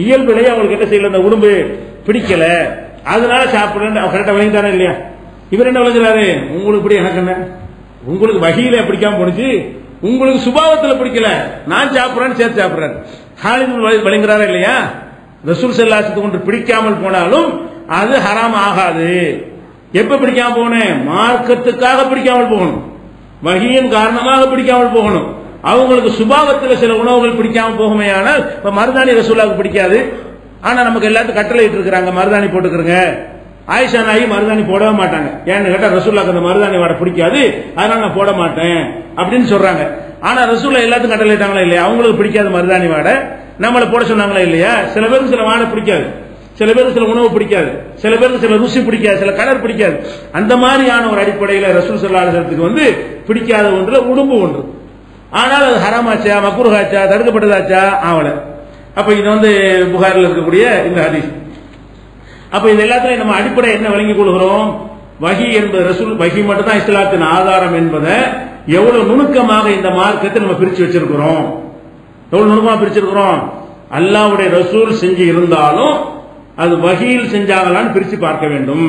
இயல்பிலேயே அவங்களுக்கு என்ன செய்யல, இந்த உடும்பு பிடிக்கல, அதனால சாப்பிடுறேன். கரெக்டா விளங்கிட்டானே இல்லையா? இவர் என்ன விளங்குறாரு, உங்களுக்கு இப்படி எனக்கு என்ன, உங்களுக்கு வகையில பிடிக்காம போனுச்சு, உங்களுக்கு சுபாவத்தில் பிடிக்கல, நான் சாப்பிடுறேன்னு சேர்த்து சாப்பிடுறேன். ஹாலித் விளங்குறாரா இல்லையா? ரசூல் ஸல்லல்லாஹு அலைஹி வஸல்லம் ஒன்று பிடிக்காமல் போனாலும் அது ஹராம் ஆகாது. எப்ப பிடிக்காம போனேன், மார்க்கத்துக்காக பிடிக்காமல் போகணும், வஹியின் காரணமாக பிடிக்காமல் போகணும். அவங்களுக்கு சுபாவத்தில் சில உணவுகள் பிடிக்காம போகுமே. ஆனால் இப்ப மருதாணி ரசூலுல்லாஹ்வுக்கு பிடிக்காது, ஆனா நமக்கு எல்லாத்துக்கும் கட்டளை இட்டு இருக்கிறாங்க, மருதாணி போட்டுக்கிறங்க. ஆயிஷா நாயகி மருதாணி போடவே மாட்டாங்க, ஏன்னு கேட்டா ரசூலுல்லாஹ்க்கு அந்த மருதாணி வாடை பிடிக்காது, அதனால நான் போட மாட்டேன் அப்படின்னு சொல்றாங்க. ஆனா ரசூலுல்லாஹ் எல்லாத்துக்கும் கட்டளை இட்டாங்களா இல்லையா? அவங்களுக்கு பிடிக்காத மருதாணி வாடை நம்மளை போட சொன்னாங்களா இல்லையா? சில பேருக்கு சில வாடை பிடிக்காது, சில பேருக்கு சில உணவு பிடிக்காது, சில பேருக்கு சில ருசி பிடிக்காது, சில கலர் பிடிக்காது. அந்த மாதிரியான ஒரு அடிப்படையில் ரசூல் ஸல்லல்லாஹு அலைஹி வஸல்லத்துக்கு பிடிக்காத ஒன்று உடும்பு ஒன்று. ஆனால் அது ஹராமாச்சா, மக்ரூஹாச்சா, தடுக்கப்பட்டதாச்சா? ஆவல. அப்ப இது புகாரில் இருக்கக்கூடிய இந்த ஹதீஸ். அப்ப இது எல்லாத்தையும் நம்ம அடிப்படை என்ன விளங்கிக் கொள்கிறோம், வஹி என்பது ரசூல், வஹி மட்டும் தான் இஸ்லாத்தின் ஆதாரம் என்பதை எவ்வளவு நுணுக்கமாக இந்த மார்க்கத்தை நம்ம பிரிச்சு வச்சிருக்கிறோம், எவ்வளவு நுணுக்கமா பிரிச்சிருக்கிறோம். அல்லாஹ்வுடைய ரசூல் செஞ்சு இருந்தாலும் அது வஹியில் செஞ்சாங்களான்னு பிரிச்சு பார்க்க வேண்டும்.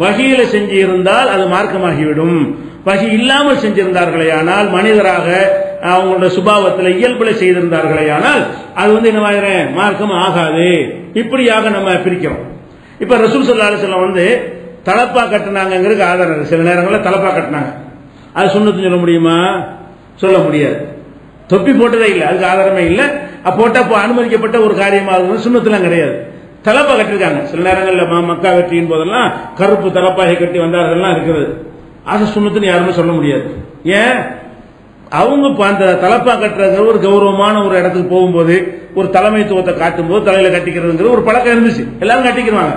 வஹியில செஞ்சு இருந்தால் அது மார்க்கமாகிவிடும். வஹி இல்லாமல் செஞ்சிருந்தார்களே ஆனால், மனிதராக அவங்களுடைய சுபாவத்தில் இயல்புல செய்திருந்தார்களே ஆனால் அது என்னவாயிர மார்க்கம் ஆகாது. இப்படியாக நம்ம பிரிக்கிறோம். இப்ப ரசூல் ஸல்லல்லாஹு அலைஹி வஸல்லம் தலப்பா கட்டினாங்கிறதுக்கு ஆதாரம், சில நேரங்களில் தலப்பா கட்டினாங்க, அது சுன்னத்து சொல்ல முடியுமா? சொல்ல முடியாது. தொப்பி போட்டதே இல்லை, அதுக்கு ஆதாரமே இல்லை. போட்டா அனுமதிக்கப்பட்ட ஒரு காரியமாக சுன்னத்துலாம் கிடையாது. தலப்பா கட்டிருக்காங்க, சில நேரங்களில் மக்கா வெற்றியின் போதெல்லாம் கருப்பு தலப்பாகை கட்டி வந்தார்கள்லாம் இருக்கிறது, அது சுன்னத்துன்னு யாருமே சொல்ல முடியாது. ஏன்? அவங்க அந்த தலப்பா கட்டுறது ஒரு கௌரவமான ஒரு இடத்துக்கு போகும்போது ஒரு தலைமைத்துவத்தை காட்டும் போது தலையில கட்டிக்கிறதுங்கிற ஒரு பழக்கம் இருந்துச்சு, எல்லாரும் கட்டிக்கிறாங்க.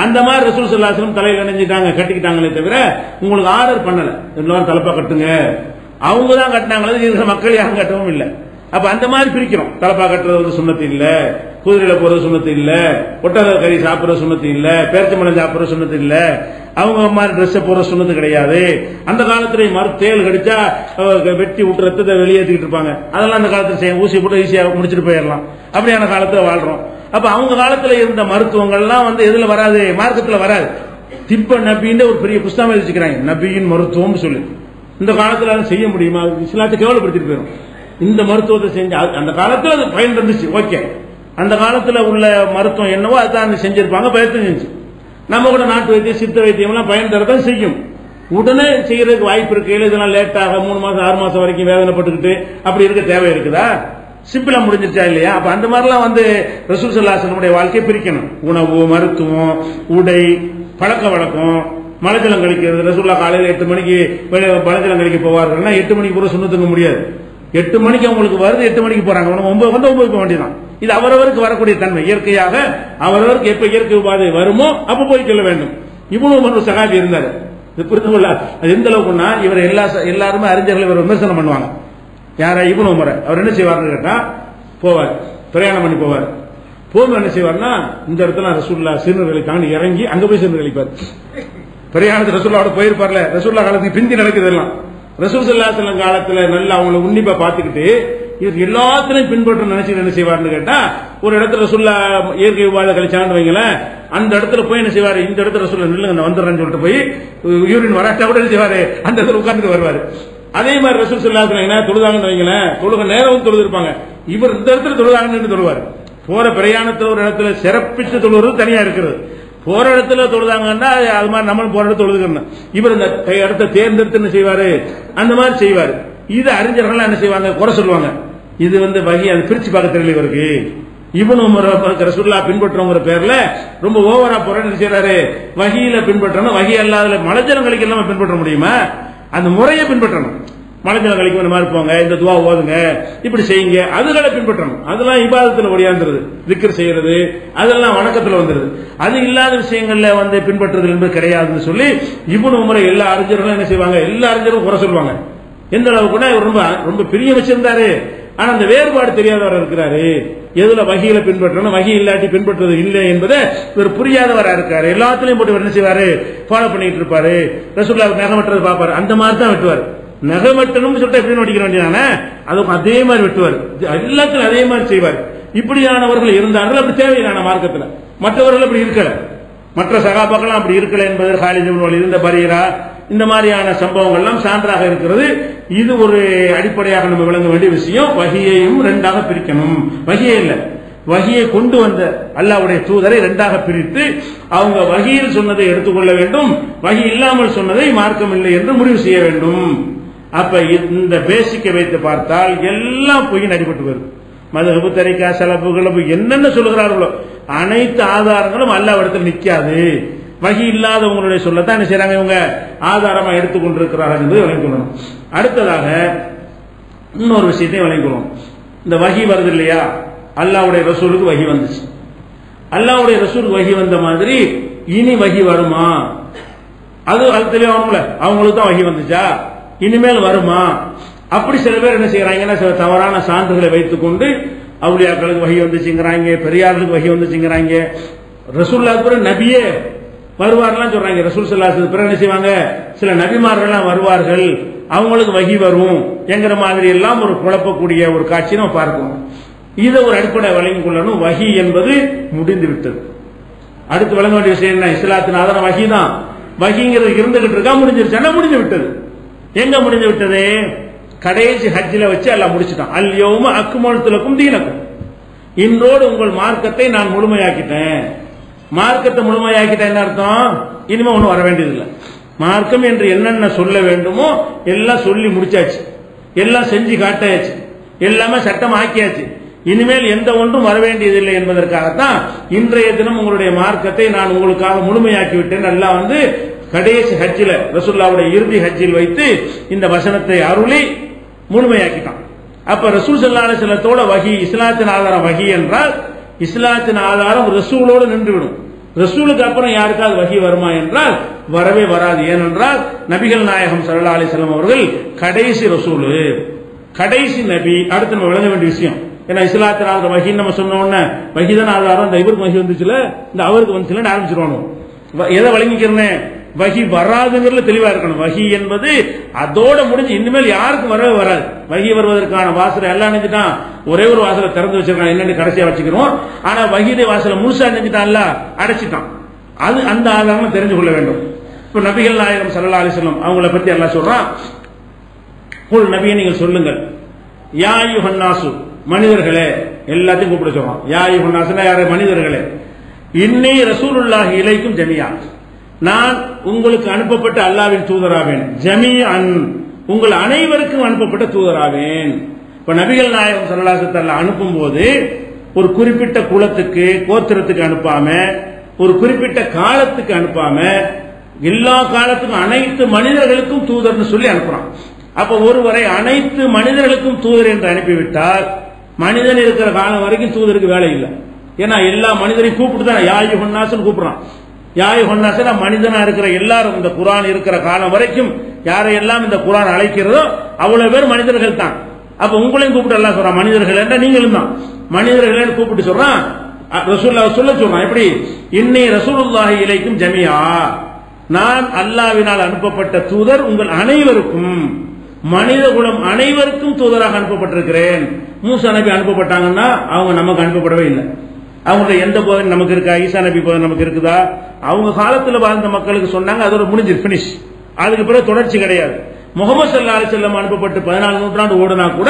அந்த மாதிரி ரசூல் ஸல்லல்லாஹு அலைஹி வஸல்லம் தலையில நினைஞ்சிட்டாங்க, கட்டிக்கிட்டாங்களே தவிர உங்களுக்கு ஆர்டர் பண்ணல எல்லாரும் தலப்பா கட்டுங்க, அவங்க தான் கட்டினாங்களே, இருக்கிற மக்கள் யாரும் கட்டவும் இல்லை. அப்ப அந்த மாதிரி பிரிக்கிறோம். தலப்பா கட்டுறது சுன்னத்து இல்ல, குதிரையில போறது சுன்னத்து இல்ல, ஒட்டக கறி சாப்பிடுற சுன்னத்து இல்ல, பேரிச்சம்பழம் சாப்பிடுற சுன்னத்து இல்ல, அவங்க மாதிரி ட்ரெஸ் போற சுன்னத்து கிடையாது. அந்த காலத்துல தேல் கடிச்சா வெட்டி விட்டு ரத்தத்தை வெளியேற்றிட்டு இருப்பாங்க, அதெல்லாம் அந்த காலத்துல செய்ய ஊசி போட்டு ஈஸியா முடிச்சுட்டு போயிடலாம். அப்படியான காலத்துல வாழ்றோம். அப்ப அவங்க காலத்துல இருந்த மருத்துவங்கள்லாம் எதுல வராது, மார்க்கத்துல வராது. திப்ப நபின்னு ஒரு பெரிய புஸ்தகம் எழுதிக்கிறாங்க, நபியின் மருத்துவம் சொல்லி. இந்த காலத்துல செய்ய முடியுமா? இஸ்லாத்தை கேவலப்படுத்திட்டு போயிடும். இந்த மருத்துவத்தை செஞ்சு அந்த காலத்துல அது பயன் இருந்துச்சு, ஓகே. அந்த காலத்துல உள்ள மருத்துவம் என்னவோ அதுதான் செஞ்சிருப்பாங்க, பயன் செஞ்சு. நம்ம கூட நாட்டு வைத்தியம் சித்த வைத்தியம் எல்லாம் பயன் தரதான் செய்யும். உடனே செய்யறதுக்கு வாய்ப்பு இருக்கு. இதெல்லாம் லேட்டாக 3 மாசம் 6 மாசம் வரைக்கும் வேதனைப்பட்டுக்கிட்டு அப்படி இருக்க தேவை இருக்குதா? சிம்பிளா முடிஞ்சிருச்சா இல்லையா? அப்ப அந்த மாதிரிலாம் ரசூல் ஸல்லல்லாஹு அலைஹி வஸல்லம் வாழ்க்கையை பிரிக்கணும். உணவு, மருத்துவம், உடை, பழக்க வழக்கம், மலைஜலம் கழிக்கிறது. ரசூலுல்லாஹ் காலையில 8 மணிக்கு மலைஜலம் கழிக்க போவார்கள்னா 8 மணிக்கு கூட சுண்ணத்துக்க முடியாது. 8 மணிக்கு அவங்களுக்கு வருது, 8 மணிக்கு போறாங்க, 9 போக வேண்டியதான். இது அவரவருக்கு வரக்கூடிய தன்மை. இயற்கையாக அவரவருக்கு எப்ப இயற்கை உபாதை வருமோ அப்ப போய் சொல்ல வேண்டும். இப்னு உமர் ஒரு சஹாபி இருந்தார். இது புரிந்து கொள்ள அது எந்த அளவுக்குன்னா இவர் எல்லாருமே அறிஞர்கள் இவர் விமர்சனம் பண்ணுவாங்க. யார? இப்னு உமர். அவர் என்ன செய்வார்னு கேட்டா போவார், பிரயாணம் பண்ணி போவார். போகும்போது என்ன செய்வார்னா இந்த இடத்துல ரசூலுல்லாஹ் சிறுநீர்களுக்காக இறங்கி அங்க போய் சிறுநீர்களிப்பார். பிரயாணத்து ரசூலுல்லாஹோட போயிருப்பார்ல, ரசூலுல்லாஹ் காலத்துக்கு பிந்தி நடக்குது எல்லாம். ரசூல் ஸல்லல்லாஹு அலைஹி வஸல்லம் காலத்துல நல்லா அவங்களை உன்னிப்பா பார்த்துக்கிட்டு இவர் எல்லாத்திலையும் பின்பற்ற நினைச்சு என்ன செய்வார்னு கேட்டா ஒரு இடத்துல ரசூலுல்லாஹ் இயற்கை உபாதை கழிச்சான்னு வைங்களேன், அந்த இடத்துல போய் என்ன செய்வாரு, இந்த இடத்துல ரசூலுல்லாஹ் நில்லுங்க வந்துடுறேன்னு சொல்லிட்டு போய் யூரின் வராட்டா கூட என்ன செய்வாரு, அந்த இடத்துல உட்கார்ந்துட்டு வருவாரு. அதே மாதிரி ரசூல் ஸல்லல்லாஹு அலைஹி வஸல்லம் தொழுதாங்கன்னு வைங்களேன், தொழுக நேரம் தொழுது இருப்பாங்க, இவர் இந்த இடத்துல தொழுதாங்கன்னு தொழுவார். போற பிரயாணத்துல ஒரு இடத்துல சிறப்பிச்சு தொழுவது தனியா இருக்கிறது. போற இடத்துல தொழுதாங்கன்னா அது மாதிரி நம்மளும் போற இடத்துல தொழுதுக்கணும். இவர் இந்த இடத்தை தேர்ந்தெடுத்து என்ன செய்வாரு, அந்த மாதிரி செய்வாரு. இது அறிஞர்கள் என்ன செய்வாங்க, குறை சொல்லுவாங்க. இது வகி அது பிரிச்சு பார்க்க தெரியல இவருக்கு. இப்னு உமர் ரசூலுல்லாஹ் பின்பற்றவங்கிற பேர்ல ரொம்ப ஓவரா போறேன்னு செய்யறாரு. வகியில பின்பற்றணும், வகி அல்லாத மலஜலங்களுக்கு எல்லாம் பின்பற்ற முடியுமா? அந்த முறையை பின்பற்றணும். மலஜலம் கழிக்கும் இந்த மாதிரி போங்க, இந்த துவா ஓதுங்க, இப்படி செய்யுங்க, அதுகளை பின்பற்றணும். அதெல்லாம் இபாதத்துல ஒடியாந்துருது, திக்ர் செய்யறது அதெல்லாம் வணக்கத்துல வந்துருது. அது இல்லாத விஷயங்கள்ல பின்பற்றுறது என்பது கிடையாதுன்னு சொல்லி இப்னு உமரை எல்லா அறிஞர்களும் என்ன செய்வாங்க, எல்லா அறிஞரும் குறை சொல்லுவாங்க. எந்த அளவுக்குன்னா இவர் ரொம்ப ரொம்ப பிரிய வச்சிருந்தாரு. ஆனா அந்த வேறுபாடு தெரியாதவர் இருக்கிறாரு. எதுல வகியில பின்பற்றணும், வகி இல்லாட்டி பின்பற்றுவது இல்லை என்பதை இவர் புரியாதவரா இருக்காரு. எல்லாத்திலையும் போட்டு என்ன செய்வாரு, ஃபாலோ பண்ணிட்டு இருப்பாரு. ரசூலுல்லாஹ் நகம் வெட்டுறது பாப்பாரு, அந்த மாதிரி தான் வெட்டுவார். நகம் வெட்டணும்னு சொல்லிட்டு எப்படி வெட்டிக்க வேண்டியதானே, அதுவும் அதே மாதிரி வெட்டுவார். எல்லாத்திலும் அதே மாதிரி செய்வார். இப்படியானவர்கள் இருந்தார்கள். அப்படி தேவையான மார்க்கத்தில் மற்றவர்கள் அப்படி இருக்கல, மற்ற சகாபாக்கள் அப்படி இருக்கல என்பது காலித் இப்னு வலீத், இந்த பரீரா, இந்த மாதிரியான சம்பவங்கள் எல்லாம் சான்றாக இருக்கிறது. இது ஒரு அடிப்படையாக நம்ம விளங்க வேண்டிய விஷயம். வகியையும் ரெண்டாக பிரிக்கணும். வகியே இல்ல, வகியை கொண்டு வந்த அல்லாஹ்வுடைய தூதரை ரெண்டாக பிரித்து அவங்க வகியில் சொன்னதை எடுத்துக்கொள்ள வேண்டும், வகி இல்லாமல் சொன்னதை மார்க்கம் இல்லை என்று முடிவு செய்ய வேண்டும். அப்ப இந்த பேசிக்கை வைத்து பார்த்தால் எல்லாம் பொய்யின் அடிபட்டு வருது. மதுஹபு, தரிகா, ஸலஃபு, கிளபு என்னென்ன சொல்லுகிறார்களோ அனைத்து ஆதாரங்களும் அல்லாஹ்விடத்தில் நிற்காது. வகி இல்லாதவங்களுடைய சொல்லத்தான் என்ன செய்யறாங்க, இவங்க ஆதாரமா எடுத்துக்கொண்டிருக்கிறார்கள் என்பதை விளங்கிக் கொள்ளணும். அடுத்ததாக இன்னொரு விஷயத்தையும் விளங்கிக் கொள்ளணும். இந்த வகி வருது இல்லையா, அல்லாஹ்வுடைய ரசூலுக்கு வகி வந்துச்சு. அல்லாஹ்வுடைய ரசூலுக்கு வகி வந்த மாதிரி இனி வகி வருமா, அது தெளிவாகணும்ல. அவங்களுக்கு தான் வகி வந்துச்சா, இனிமேல் வருமா? அப்படி சில பேர் என்ன செய்யறாங்கன்னா சில தவறான சான்றுகளை வைத்துக் கொண்டு அவுலியாக்களுக்கு வகி வந்துச்சுங்கிறாங்க, பெரியார்களுக்கு வகி வந்துச்சுங்கிறாங்க. ரசூலுல்லாஹ்வுக்கு பிறகு நபியே வருவார்லாம் சொல்றாங்க. ரசூல் ஸல்லல்லாஹு அலைஹி வஸல்லம் பிறகு என்ன செய்வாங்க, சில நபிமார்கள்லாம் வருவார்கள், அவங்களுக்கு வகி வரும் என்கிற மாதிரி எல்லாம் ஒரு குழப்பக்கூடிய ஒரு காட்சி நம்ம பார்க்கணும். இதை ஒரு அடிப்படை வழங்கிக் கொள்ளணும். வகி என்பது முடிந்து விட்டது. அடுத்து வழங்க வேண்டிய விஷயம் என்ன, இஸ்லாத்தின் ஆதாரம் வகி தான். வகிங்கிறது இருந்துகிட்டு இருக்கா, முடிஞ்சிருச்சா? முடிஞ்சு விட்டது. எங்க முடிஞ்சு விட்டது? கடைசி ஹஜ்ஜில வச்சு எல்லாம் முடிச்சுட்டான். அல் யௌம அக்மல்து லக்கும் தீனக்கும், இன்றோடு உங்கள் மார்க்கத்தை நான் முழுமையாக்கிட்டேன். மார்க்கத்தை முழுமையாக்கிட்டேன் என்ன அர்த்தம்? இனிமே ஒன்றும் வர வேண்டியதில்லை. மார்க்கம் என்று என்னென்ன சொல்ல வேண்டுமோ எல்லாம் சொல்லி முடிச்சாச்சு, எல்லாம் செஞ்சு காட்டாச்சு, எல்லாமே சட்டம் ஆக்கியாச்சு. இனிமேல் எந்த ஒன்றும் வர வேண்டியதில்லை என்பதற்காகத்தான் இன்றைய தினம் உங்களுடைய மார்க்கத்தை நான் உங்களுக்காக முழுமையாக்கி விட்டேன். எல்லாம் கடைசி ஹஜ்ஜில், ரசூலுல்லாஹ்வுடைய இறுதி ஹஜ்ஜில் வைத்து இந்த வசனத்தை அருளி முழுமையாக்கிட்டான். அப்ப ரசூல் ஸல்லல்லாஹு அலைஹி வஸல்லத்தோட வகி, இஸ்லாத்தின் ஆதாரம் வகி என்றால் இஸ்லாத்தின் ஆதாரம் ரசூலோடு நின்றுவிடும். ரசூலுக்கு அப்புறம் யாருக்காவது வகி வருமா என்றால் வரவே வராது. ஏனென்றால் நபிகள் நாயகம் ஸல்லல்லாஹு அலைஹி வஸல்லம் அவர்கள் கடைசி ரசூலு, கடைசி நபி. அடுத்து நம்ம விளங்க வேண்டிய விஷயம், ஏன்னா இஸ்லாத்தின் ஆதாரம் வகி நம்ம சொன்ன உடனே வகிதான் ஆதாரம், இந்த இவருக்கு வகி வந்துச்சுல, இந்த அவருக்கு வந்துச்சுல ஆரம்பிச்சிருவானு. எதை வழங்கிக்கிறேன், வகி வராதுங்கிறதுல தெளிவா இருக்கணும். வகி என்பது அதோட முடிஞ்சு இனிமேல் யாருக்கும் வரவே வராது. வகி வருவதற்கான வாசலை எல்லாம் நினைச்சுட்டான், ஒரே ஒரு வாசலை திறந்து வச்சிருக்கான், என்னன்னு கடைசியா வச்சுக்கிறோம். ஆனா வகியுடைய வாசலை முழுசா நினைச்சுட்டான்ல, அடைச்சிட்டான். அது அந்த ஆதாரம் தெரிஞ்சு கொள்ள வேண்டும். இப்ப நபிகள் நாயகம் ஸல்லல்லாஹு அலைஹி வஸல்லம் அவங்கள பத்தி அல்லாஹ் சொல்றான், குல் நபியே நீங்கள் சொல்லுங்கள், யா அய்யுஹன்னாசு மனிதர்களே, எல்லாத்தையும் கூப்பிட சொல்றான். யா அய்யுஹன்னாசுனா யாரு? மனிதர்களே. இன்னி ரசூலுல்லாஹி இலைக்கும் ஜமீஆ, நான் உங்களுக்கு அனுப்பப்பட்ட அல்லாஹ்வின் தூதராவேன். ஜமீஅன், உங்கள் அனைவருக்கும் அனுப்பப்பட்ட தூதராவேன். இப்ப நபிகள் நாயகம் ஸல்லல்லாஹு அலைஹி வஸல்லம் அனுப்பும் போது ஒரு குறிப்பிட்ட குலத்துக்கு, கோத்திரத்துக்கு அனுப்பாம, ஒரு குறிப்பிட்ட காலத்துக்கு அனுப்பாம, எல்லா காலத்துக்கும் அனைத்து மனிதர்களுக்கும் தூதர்னு சொல்லி அனுப்புறான். அப்ப ஒருவரை அனைத்து மனிதர்களுக்கும் தூதர் என்று அனுப்பிவிட்டால் மனிதன் இருக்கிற காலம் வரைக்கும் தூதருக்கு வேலை இல்லை. ஏன்னா எல்லா மனிதரையும் கூப்பிட்டு தான் யாயு ஹொன்னாசன் கூப்பிடுறான். யாயு ஹொன்னாசன் மனிதனா இருக்கிற எல்லாரும் இந்த குர்ஆன் இருக்கிற காலம் வரைக்கும் யாரையெல்லாம் இந்த குர்ஆன் அழைக்கிறதோ அவ்வளவு பேர் மனிதர்கள் தான். அப்ப உங்களையும் கூப்பிட்டு எல்லாம் சொல்றான் மனிதர்கள் என்ற நீங்களும் தான் மனிதர்கள் கூப்பிட்டு சொல்றான். ரசூலுல்லாஹ் சொல்றான் எப்படி, இன்னி ரசூலுல்லாஹி இலைக்கும் ஜமீஆ, நான் அல்லாஹ்வினால் அனுப்பப்பட்ட தூதர் உங்கள் அனைவருக்கும், மனித குலம் அனைவருக்கும் தூதராக அனுப்பப்பட்டிருக்கிறேன். மூசா நபி அனுப்பப்பட்டாங்கன்னா அவங்க நமக்கு அனுப்பப்படவே இல்லை. அவங்களுடைய எந்த போதனை நமக்கு இருக்கா? ஈசா நபி போதனை நமக்கு இருக்குதா? அவங்க காலத்தில் வாழ்ந்த மக்களுக்கு சொன்னாங்க, அதோட முடிஞ்சு பினிஷ். அதுக்கு பிறகு தொடர்ச்சி கிடையாது. முகமது ஸல்லல்லாஹு அலைஹி வஸல்லம் அனுப்பப்பட்டு 14 நூற்றாண்டு ஓடுனா கூட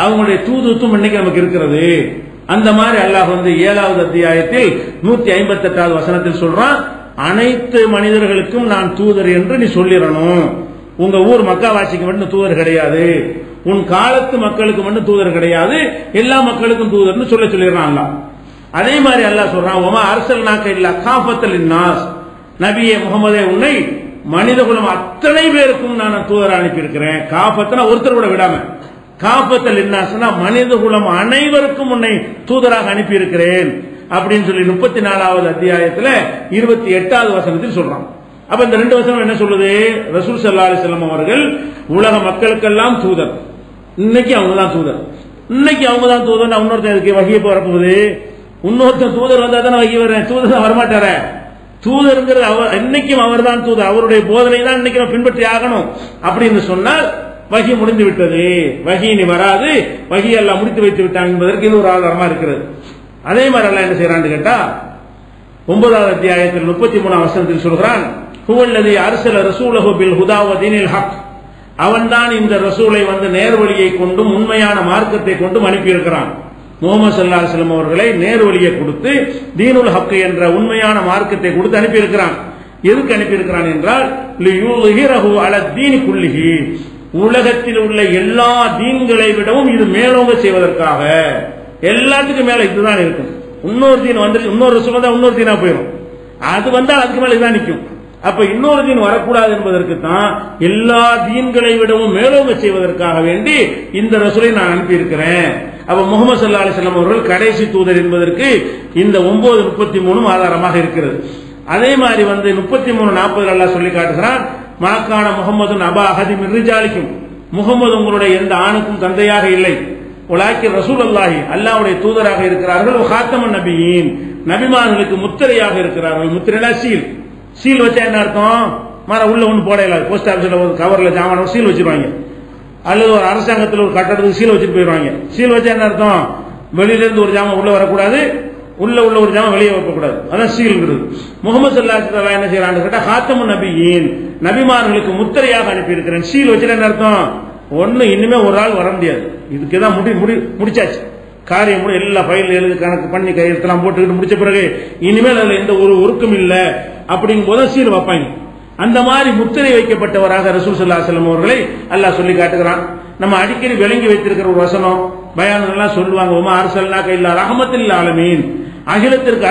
அவங்களுடைய தூதுத்துவம் இன்னைக்கு நமக்கு இருக்கிறது. அந்த மாதிரி அல்லாஹ் 7வது அத்தியாயத்தில் 158வது வசனத்தில் சொல்றான், அனைத்து மனிதர்களுக்கும் நான் தூதர் என்று நீ சொல்லிடணும். உங்க ஊர் மக்காவாசிக்கு மட்டும் தூதர் கிடையாது, உன் காலத்து மக்களுக்கு மட்டும் தூதர் கிடையாது, எல்லா மக்களுக்கும் தூதர்னு சொல்லிடுறான் அல்லாஹ். அதே மாதிரி அல்லாஹ் சொல்றான், ஒமா அர்சல்நாக இல்லா காஃபத்தல் லின்னாஸ், நபியே முகமதே உன்னை மனித குலம் அத்தனை பேருக்கும் நான் தூதர் அனுப்பி இருக்கிறேன். காஃபத்தனா ஒருத்தர் கூட விடாம, காஃபத்தல் லின்னாஸ்னா மனித குலம் அனைவருக்கும் உன்னை தூதராக அனுப்பி இருக்கிறேன் அப்படின்னு சொல்லி 34வது அத்தியாயத்தில் 28வது வசனத்தில் சொல்றான். அப்ப இந்த 2 வசனம் என்ன சொல்லுது? ரசூல் ஸல்லல்லாஹு அலைஹி வஸல்லம் அவர்கள் உலக மக்களுக்கெல்லாம் தூதர். இன்னைக்கு அவங்க தான் தூதர். இன்னைக்கு அவங்க தான் தூதர். இன்னொருத்தர் வகியை பரப்புவது, இன்னொருத்தர் தூதர் வந்தா தானே வகி வர்றேன், தூதர் வரமாட்டார. தூதருங்கிறது அவர், இன்னைக்கும் அவர் தான் தூதர். அவருடைய போதனை தான் இன்னைக்கு நம்ம பின்பற்றி ஆகணும் அப்படின்னு சொன்னால் வகி முடிந்து விட்டது, வகி இனி வராது, வகி எல்லாம் முடித்து வைத்து விட்டாங்க என்பதற்கு இது ஒரு ஆதாரமா இருக்கிறது. அதே மாதிரி எல்லாம் என்ன செய்யறான்னு கேட்டா 9வது அத்தியாயத்தில் 33வது வசனத்தில் சொல்கிறான், ஹுவல்லதி அர்ஸல ரசூலஹு பில் ஹுதா வ தீனில் ஹக், அவன்தான் இந்த ரசூலை நேர்வழியை கொண்டும் உண்மையான மார்க்கத்தை கொண்டும் அனுப்பி இருக்கிறான். முஹம்மது ஸல்லல்லாஹு அலைஹி வஸல்லம் அவர்களை நேர்வழியை கொடுத்து தீனுல் ஹக் என்ற உண்மையான மார்க்கத்தை கொடுத்து அனுப்பி இருக்கிறான். எதுக்கு அனுப்பி இருக்கிறான் என்றால் லியுல்ஹிரஹு அலா தீனி குல்லிஹி, உலகத்தில் உள்ள எல்லா தீன்களை விடவும் இது மேலோங்க செய்வதற்காக. எல்லாத்துக்கும் மேல இதுதான் இருக்கும். இன்னொரு தீன் வந்து இன்னொரு ரசூல் வந்தா இன்னொரு தீனா போயிடும், அது வந்தா அதுக்கு மேல இதுதான் நிற்கும். அப்ப இன்னொரு தீன் வரக்கூடாது என்பதற்கு தான் எல்லா தீன்களை விடவும் மேலோங்க செய்வதற்காக வேண்டி இந்த ரசூலை நான் அனுப்பி இருக்கிறேன். அப்ப முஹம்மது ஸல்லல்லாஹு அலைஹி வஸல்லம் அவர்கள் கடைசி தூதர் என்பதற்கு இந்த 9:33 ஆதாரமாக இருக்கிறது. அதே மாதிரி 33:40 அல்லாஹ் சொல்லி காட்டுகிறான், மாக்கான முஹம்மதுன் அபா அஹதி மின் ரிஜாலிக்கும், முகமது உங்களுடைய எந்த ஆணுக்கும் தந்தையாக இல்லை, வலாக்கின் ரசூலுல்லாஹி அல்லாஹ்வுடைய தூதராக இருக்கிறார்கள், ஹாத்தமன் நபியீன் நபிமார்களுக்கு முத்திரையாக இருக்கிறார்கள். முத்திரைனா சீல். சீல் வச்சா என்ன அர்த்தம்? உள்ள ஒன்று போடல, போஸ்ட் ஆபீஸ்ல ஒரு கவர்ல ஜாமான சீல் வச்சிருவாங்க, அல்லது ஒரு அரசாங்கத்தில் ஒரு கட்டடத்துக்கு சீல் வச்சுட்டு போயிடுவாங்க. சீல் வச்சா என்ன அர்த்தம்? வெளியில இருந்து ஒரு ஜாமான் உள்ள வரக்கூடாது, உள்ள ஒரு ஜாமான் வெளியே வைக்கக்கூடாது, அதான் சீல்ங்கிறது. முகமது ஸல்லல்லாஹு அலைஹி வஸல்லம் என்ன செய்யறான்னு கேட்டா ஹாத்தமுன் நபியீன் நபிமார்களுக்கு முத்திரையாக அனுப்பி இருக்கிறேன். சீல் வச்சுட்டு என்ன அர்த்தம்? ஒண்ணு இனிமே ஒரு ஆள் வர முடியாது, இதுக்குதான் முடிச்சாச்சு காரியம், எல்லா ஃபைல் எழுதி கணக்கு பண்ணி கையெழுத்தெல்லாம் போட்டுக்கிட்டு முடிச்ச பிறகு இனிமேல் அதுல எந்த ஒரு ஒர்க்கும் இல்லை அப்படிங்கும் போது சீல் வைப்பாங்க. அந்த மாதிரி முத்திரை வைக்கப்பட்டவராக ரசூல் ஸல்லல்லாஹு அலைஹி வஸல்லம் அவர்களை அல்லாஹ் சொல்லி காட்டுகிறான். நம்ம அடிக்கடி விளங்கி வைத்திருக்கிற ஒரு வசனம், பயானெல்லாம் சொல்லுவாங்க, உமா அர்ஸல்னாக இல்லா ரஹ்மத்துல் லில் ஆலமீன், அகிலத்திற்கு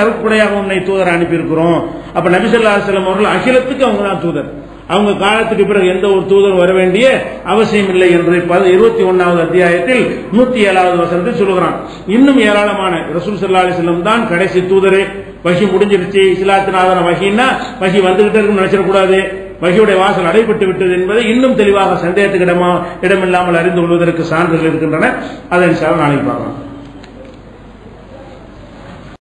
அருட்கொடையாக உன்னை தூதர் அனுப்பி இருக்கிறோம். அப்ப நபி ஸல்லல்லாஹு அலைஹி வஸல்லம் அவர்கள் அகிலத்துக்கு அவங்க தான் தூதர். அவங்க காலத்துக்கு பிறகு எந்த ஒரு தூதர் வர வேண்டிய அவசியம் இல்லை என்று 21வது அத்தியாயத்தில் 107வது வசனத்தில் சொல்லுகிறான். இன்னும் ஏராளமான ரசூல் ஸல்லல்லாஹு அலைஹி வஸல்லம் தான் கடைசி தூதர். வஹி முடிஞ்சிருச்சு, இஸ்லாத்தின் ஆதாரம் வஹின்னா வஹி வந்துகிட்டே இருக்குன்னு நினைச்சிடக்கூடாது, வஹியுடைய வாசல் அடைபட்டு விட்டது என்பதை இன்னும் தெளிவாக சந்தேகத்துக்கு இடமில்லாமல் அறிந்து கொள்வதற்கு சான்றுகள் இருக்கின்றன. அதை நாளைக்கு பார்க்கலாம்.